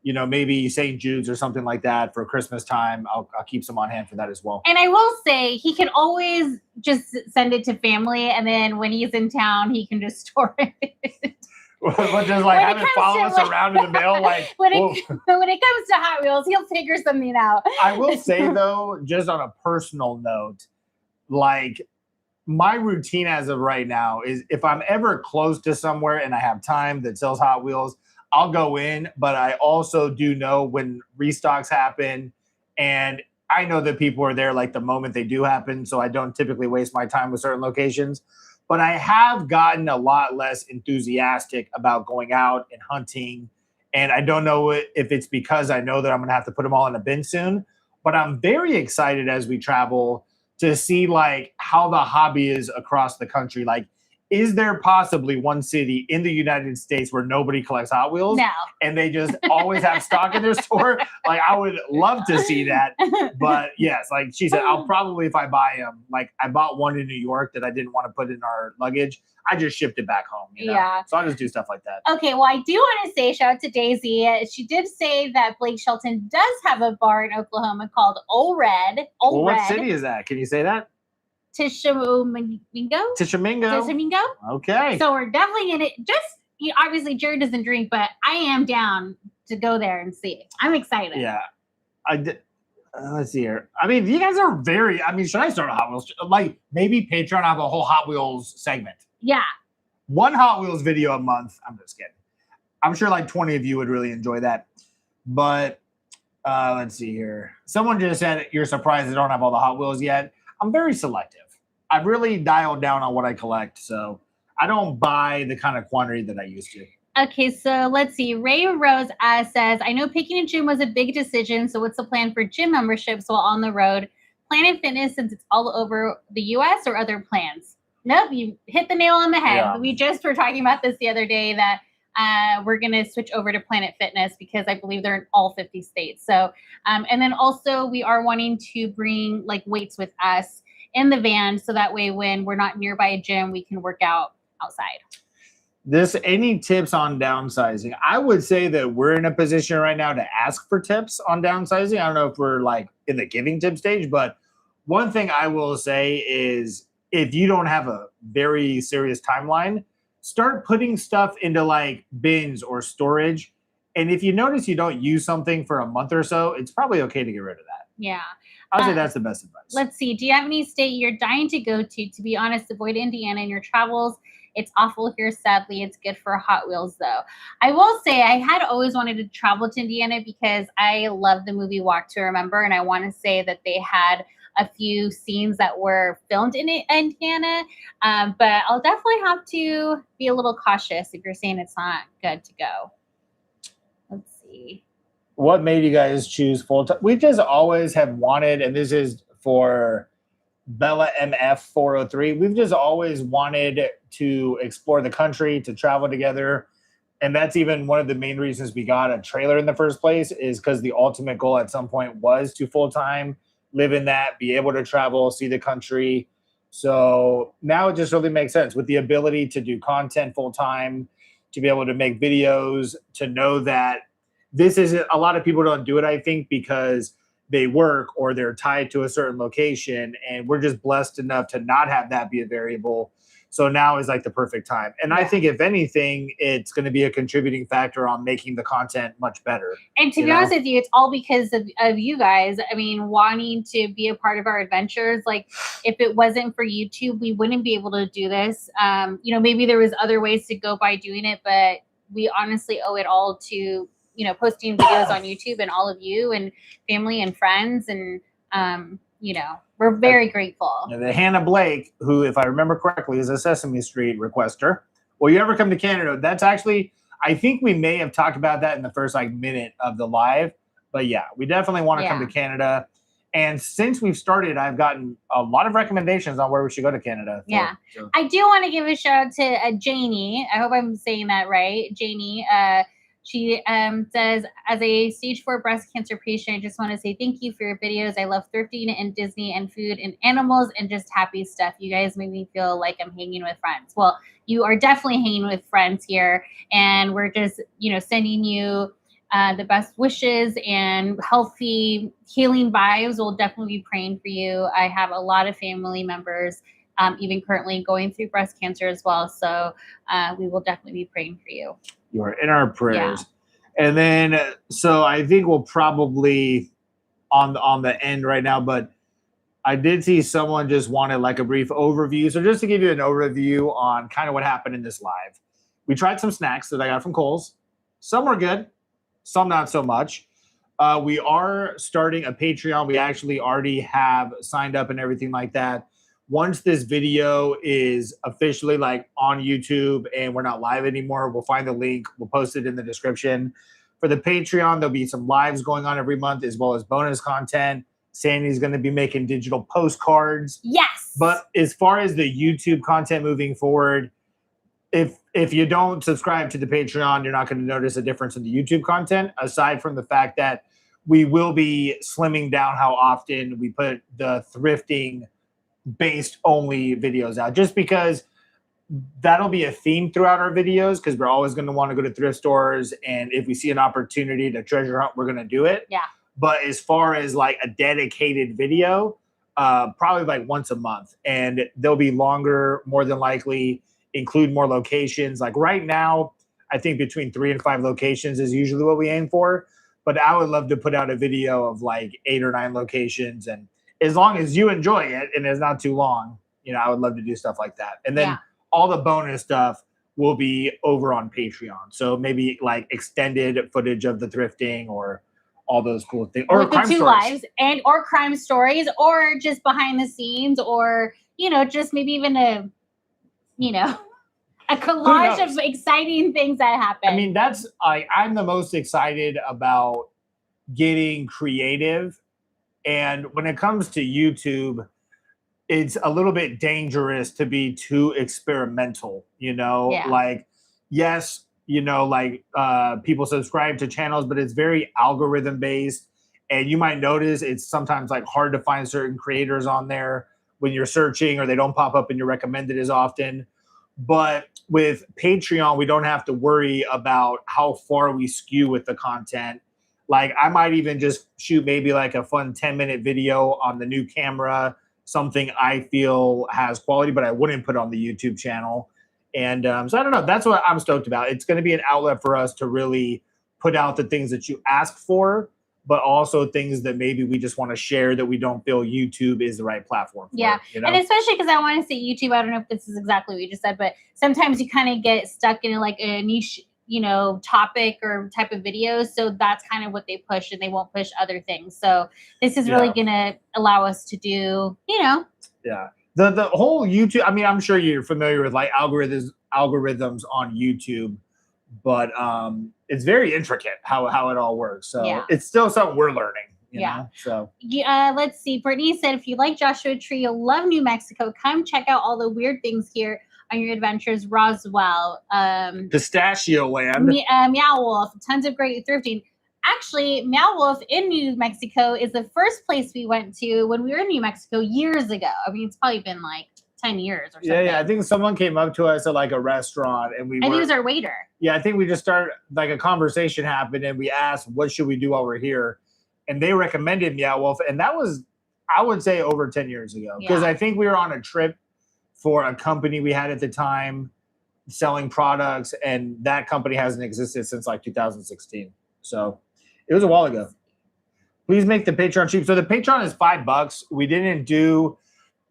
maybe St. Jude's or something like that for Christmas time. I'll keep some on hand for that as well. And I will say he can always just send it to family. And then when he's in town, he can just store it. But just like have it follow us around in the mail. Like when it comes to Hot Wheels, he'll figure something out. I will say though, just on a personal note, like my routine as of right now is if I'm ever close to somewhere and I have time that sells Hot Wheels, I'll go in, but I also do know when restocks happen, and I know that people are there like the moment they do happen, so I don't typically waste my time with certain locations. But I have gotten a lot less enthusiastic about going out and hunting, and I don't know if it's because I know that I'm going to have to put them all in a bin soon, but I'm very excited as we travel to see like how the hobby is across the country. Like is there possibly one city in the United States where nobody collects Hot Wheels? No. And they just always have stock in their store? Like, I would love to see that. But yes, like she said, I'll probably, if I buy them, like I bought one in New York that I didn't want to put in our luggage. I just shipped it back home. You know? Yeah. So I'll just do stuff like that. Okay, well, I do want to say shout out to Daisy. She did say that Blake Shelton does have a bar in Oklahoma called Old Red. Well, what city is that? Can you say that? Tishomingo. Tishomingo. Okay. So we're definitely in it. Obviously, Jerid doesn't drink, but I am down to go there and see it. I'm excited. Yeah. Let's see here. I mean, you guys are very, should I start a Hot Wheels? Like, maybe Patreon have a whole Hot Wheels segment. Yeah. One Hot Wheels video a month. I'm just kidding. I'm sure like 20 of you would really enjoy that. But let's see here. Someone just said you're surprised they don't have all the Hot Wheels yet. I'm very selective. I've really dialed down on what I collect, so I don't buy the kind of quantity that I used to. Okay, so let's see. Ray Rose says, I know picking a gym was a big decision, so what's the plan for gym memberships while on the road? Planet Fitness, since it's all over the U.S., or other plans? Nope, you hit the nail on the head. Yeah. We just were talking about this the other day that we're going to switch over to Planet Fitness because I believe they're in all 50 states. So, and then also we are wanting to bring like weights with us in the van, so that way when we're not nearby a gym, we can work out outside. Any tips on downsizing? I would say that we're in a position right now to ask for tips on downsizing. I don't know if we're like in the giving tip stage, but one thing I will say is if you don't have a very serious timeline, start putting stuff into like bins or storage. And if you notice you don't use something for a month or so, it's probably okay to get rid of that. Yeah. I'll say that's the best advice. Let's see. Do you have any state you're dying to go to? To be honest, avoid Indiana in your travels. It's awful here, sadly. It's good for Hot Wheels, though. I will say I had always wanted to travel to Indiana because I love the movie Walk to Remember, and I want to say that they had a few scenes that were filmed in Indiana, but I'll definitely have to be a little cautious if you're saying it's not good to go. Let's see. What made you guys choose full-time? We just always have wanted, and this is for Bella MF 403. We've just always wanted to explore the country, to travel together. And that's even one of the main reasons we got a trailer in the first place, is because the ultimate goal at some point was to full-time live in that, be able to travel, see the country. So now it just really makes sense with the ability to do content full-time, to be able to make videos, to know that this isn't, a lot of people don't do it, I think, because they work or they're tied to a certain location, and we're just blessed enough to not have that be a variable. So now is like the perfect time. And I think if anything, it's going to be a contributing factor on making the content much better. And to be honest with you, it's all because of you guys. I mean, wanting to be a part of our adventures. Like if it wasn't for YouTube, we wouldn't be able to do this. Maybe there was other ways to go by doing it, but we honestly owe it all to, posting videos on YouTube and all of you and family and friends. And, we're very grateful. And the Hannah Blake, who, if I remember correctly, is a Sesame Street requester. Will you ever come to Canada? That's actually, I think we may have talked about that in the first minute of the live. But yeah, we definitely want to come to Canada. And since we've started, I've gotten a lot of recommendations on where we should go to Canada. So. I do want to give a shout out to Janie. I hope I'm saying that right. Janie, she says, as a stage 4 breast cancer patient, I just want to say thank you for your videos. I love thrifting and Disney and food and animals and just happy stuff. You guys make me feel like I'm hanging with friends. Well, you are definitely hanging with friends here. And we're just, sending you the best wishes and healthy healing vibes. We'll definitely be praying for you. I have a lot of family members even currently going through breast cancer as well. So we will definitely be praying for you. You are in our prayers. Yeah. And then, so I think we'll probably on the end right now, but I did see someone just wanted like a brief overview. So just to give you an overview on kind of what happened in this live, we tried some snacks that I got from Kohls. Some were good, some not so much. We are starting a Patreon. We actually already have signed up and everything like that. Once this video is officially on YouTube and we're not live anymore, we'll find the link. We'll post it in the description. For the Patreon, there'll be some lives going on every month as well as bonus content. Sandy's going to be making digital postcards. Yes. But as far as the YouTube content moving forward, if you don't subscribe to the Patreon, you're not going to notice a difference in the YouTube content, aside from the fact that we will be slimming down how often we put the thrifting based only videos out, just because that'll be a theme throughout our videos, because we're always going to want to go to thrift stores, and if we see an opportunity to treasure hunt, we're going to do it. Yeah. But as far as like a dedicated video, probably like once a month, and they'll be longer, more than likely, include more locations. Like right now, I think between 3 and 5 locations is usually what we aim for, but I would love to put out a video of like 8 or 9 locations, and as long as you enjoy it and it's not too long, you know, I would love to do stuff like that. And then all the bonus stuff will be over on Patreon. So maybe like extended footage of the thrifting, or all those cool things, or with the crime 2 stories. lives, and or crime stories, or just behind the scenes, or, you know, just maybe even a, you know, a collage of exciting things that happen. I mean, that's I'm the most excited about getting creative. And when it comes to YouTube, it's a little bit dangerous to be too experimental, you know? Yeah. Like, yes, you know, like people subscribe to channels, but it's very algorithm based. And you might notice it's sometimes like hard to find certain creators on there when you're searching, or they don't pop up in your recommended as often. But with Patreon, we don't have to worry about how far we skew with the content. Like I might even just shoot maybe like a fun 10-minute video on the new camera, something I feel has quality, but I wouldn't put on the YouTube channel. And so I don't know. That's what I'm stoked about. It's going to be an outlet for us to really put out the things that you ask for, but also things that maybe we just want to share that we don't feel YouTube is the right platform for. Yeah. You know? And especially because I want to say YouTube, I don't know if this is exactly what you just said, but sometimes you kind of get stuck in like a niche, you know, topic or type of videos. So that's kind of what they push, and they won't push other things. So this is really going to allow us to do, you know. Yeah. The whole YouTube, I mean, I'm sure you're familiar with like algorithms on YouTube, but it's very intricate how it all works. So it's still something we're learning. You know? So let's see. Brittany said, if you like Joshua Tree, you'll love New Mexico. Come check out all the weird things here on your adventures. Roswell, Pistachio Land, Meow Wolf, tons of great thrifting. Actually, Meow Wolf in New Mexico is the first place we went to when we were in New Mexico years ago. I mean, it's probably been like 10 years or something. Yeah. I think someone came up to us at like a restaurant, and I think it was our waiter. Yeah, I think we just started, like a conversation happened, and we asked, what should we do while we're here? And they recommended Meow Wolf. And that was, I would say, over 10 years ago. Because I think we were on a trip for a company we had at the time selling products, and that company hasn't existed since like 2016. So it was a while ago. Please make the Patreon cheap. So the Patreon is $5. We didn't do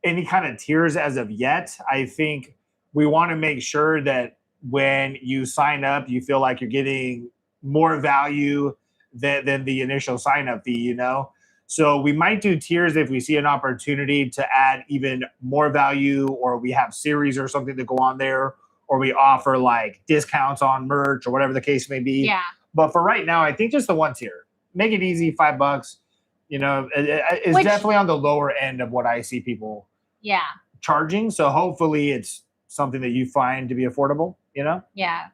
any kind of tiers as of yet. I think we want to make sure that when you sign up, you feel like you're getting more value than the initial sign up fee, you know? So we might do tiers if we see an opportunity to add even more value, or we have series or something to go on there, or we offer like discounts on merch or whatever the case may be. Yeah. But for right now, I think just the one tier. Make it easy, $5. You know, it's definitely on the lower end of what I see people charging. So hopefully it's something that you find to be affordable, you know? Yeah.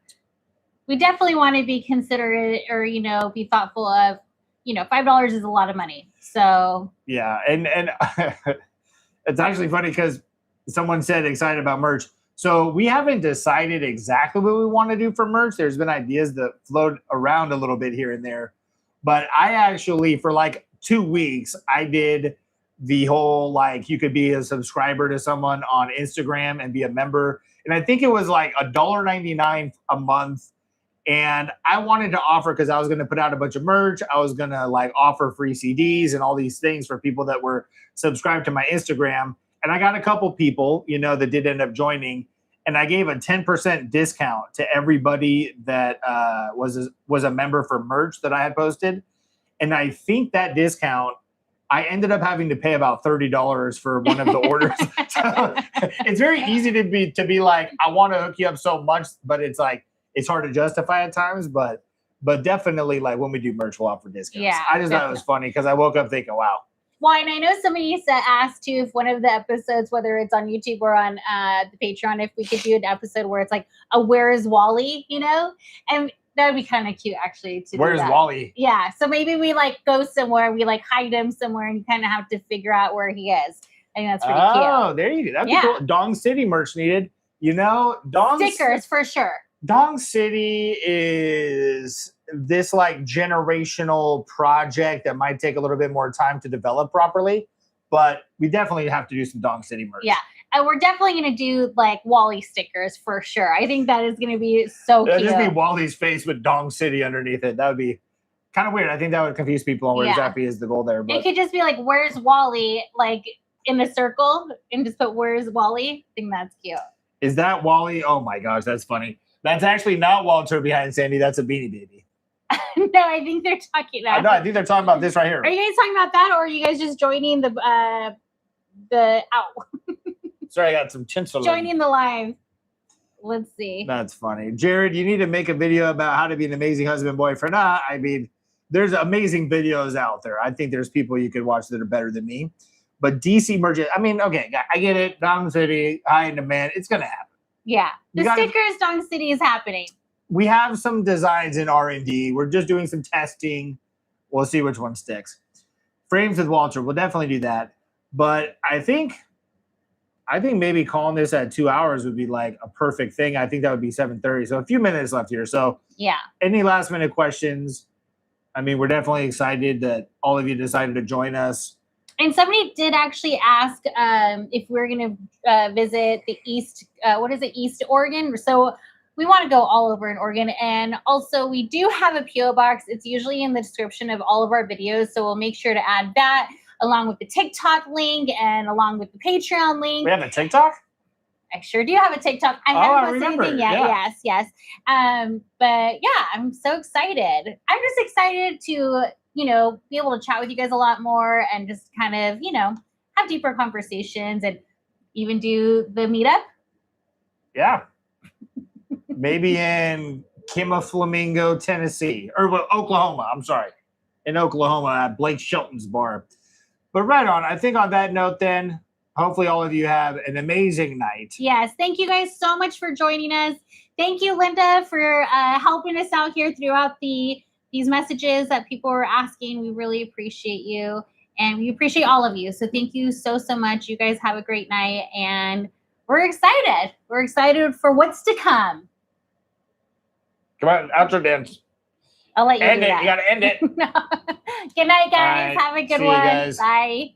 We definitely want to be considerate, or, you know, be thoughtful of, you know, $5 is a lot of money. So yeah. And it's actually funny because someone said excited about merch. So we haven't decided exactly what we want to do for merch. There's been ideas that float around a little bit here and there. But I actually, for like 2 weeks, I did the whole, like, you could be a subscriber to someone on Instagram and be a member. And I think it was like $1.99 a month. And I wanted to offer, because I was going to put out a bunch of merch. I was going to like offer free CDs and all these things for people that were subscribed to my Instagram. And I got a couple people, you know, that did end up joining. And I gave a 10% discount to everybody that was a member for merch that I had posted. And I think that discount, I ended up having to pay about $30 for one of the orders. So it's very easy to be like, I want to hook you up so much, but it's like, it's hard to justify at times. But definitely, like, when we do merch, we'll offer discounts. Yeah, I just thought it was funny because I woke up thinking, wow. Well, and I know somebody asked too if one of the episodes, whether it's on YouTube or on the Patreon, if we could do an episode where it's like a "Where is Wally?" and that would be kind of cute actually to Where's do that. Wally? Yeah, so maybe we like go somewhere, we like hide him somewhere, and you kind of have to figure out where he is. I think that's pretty cute. Oh, there you go. That'd be cool. Dong City merch needed. Stickers for sure. Dong City is this like generational project that might take a little bit more time to develop properly, but we definitely have to do some Dong City merch. Yeah. And we're definitely going to do like Wally stickers for sure. I think that is going to be so cute. It'd just be Wally's face with Dong City underneath it. That would be kind of weird. I think that would confuse people on where exactly is the goal there. But it could just be like, "Where's Wally?" like in a circle and just put "Where's Wally?" I think that's cute. Is that Wally? Oh my gosh, that's funny. That's actually not Walter behind Sandy. That's a Beanie Baby. No, I think they're talking about. No, I think they're talking about this right here. Are you guys talking about that, or are you guys just joining the Sorry, I got some tinsel. Joining the live. Let's see. That's funny. Jared, you need to make a video about how to be an amazing husband boyfriend. I mean, there's amazing videos out there. I think there's people you could watch that are better than me. But DC merchant, I mean, okay, I get it. Dong City, high in demand. It's going to happen. Yeah. The stickers, Dong City is happening. We have some designs in R&D. We're just doing some testing. We'll see which one sticks. Frames with Walter, we'll definitely do that. But I think maybe calling this at 2 hours would be like a perfect thing. I think that would be 7:30. So a few minutes left here. So yeah. Any last minute questions? I mean, we're definitely excited that all of you decided to join us. And somebody did actually ask if we're going to visit the East Oregon. So we want to go all over in Oregon. And also we do have a P.O Box. It's usually in the description of all of our videos. So we'll make sure to add that along with the TikTok link and along with the Patreon link. We have a TikTok? I sure do have a TikTok. I haven't posted anything yet. Yeah. Yes. But yeah, I'm so excited. I'm just excited to, be able to chat with you guys a lot more and just kind of, have deeper conversations and even do the meetup. Yeah. Maybe in Flamingo, Tennessee, or Oklahoma. I'm sorry. In Oklahoma at Blake Shelton's bar. But right on. I think on that note then, hopefully all of you have an amazing night. Yes. Thank you guys so much for joining us. Thank you, Linda, for helping us out here throughout these messages that people were asking. We really appreciate you. And we appreciate all of you. So thank you so much. You guys have a great night. And we're excited. We're excited for what's to come. Come on, outro dance. I'll let you end do it. That. You got to end it. Good night, guys. Right. Have a good See one. you guys. Bye.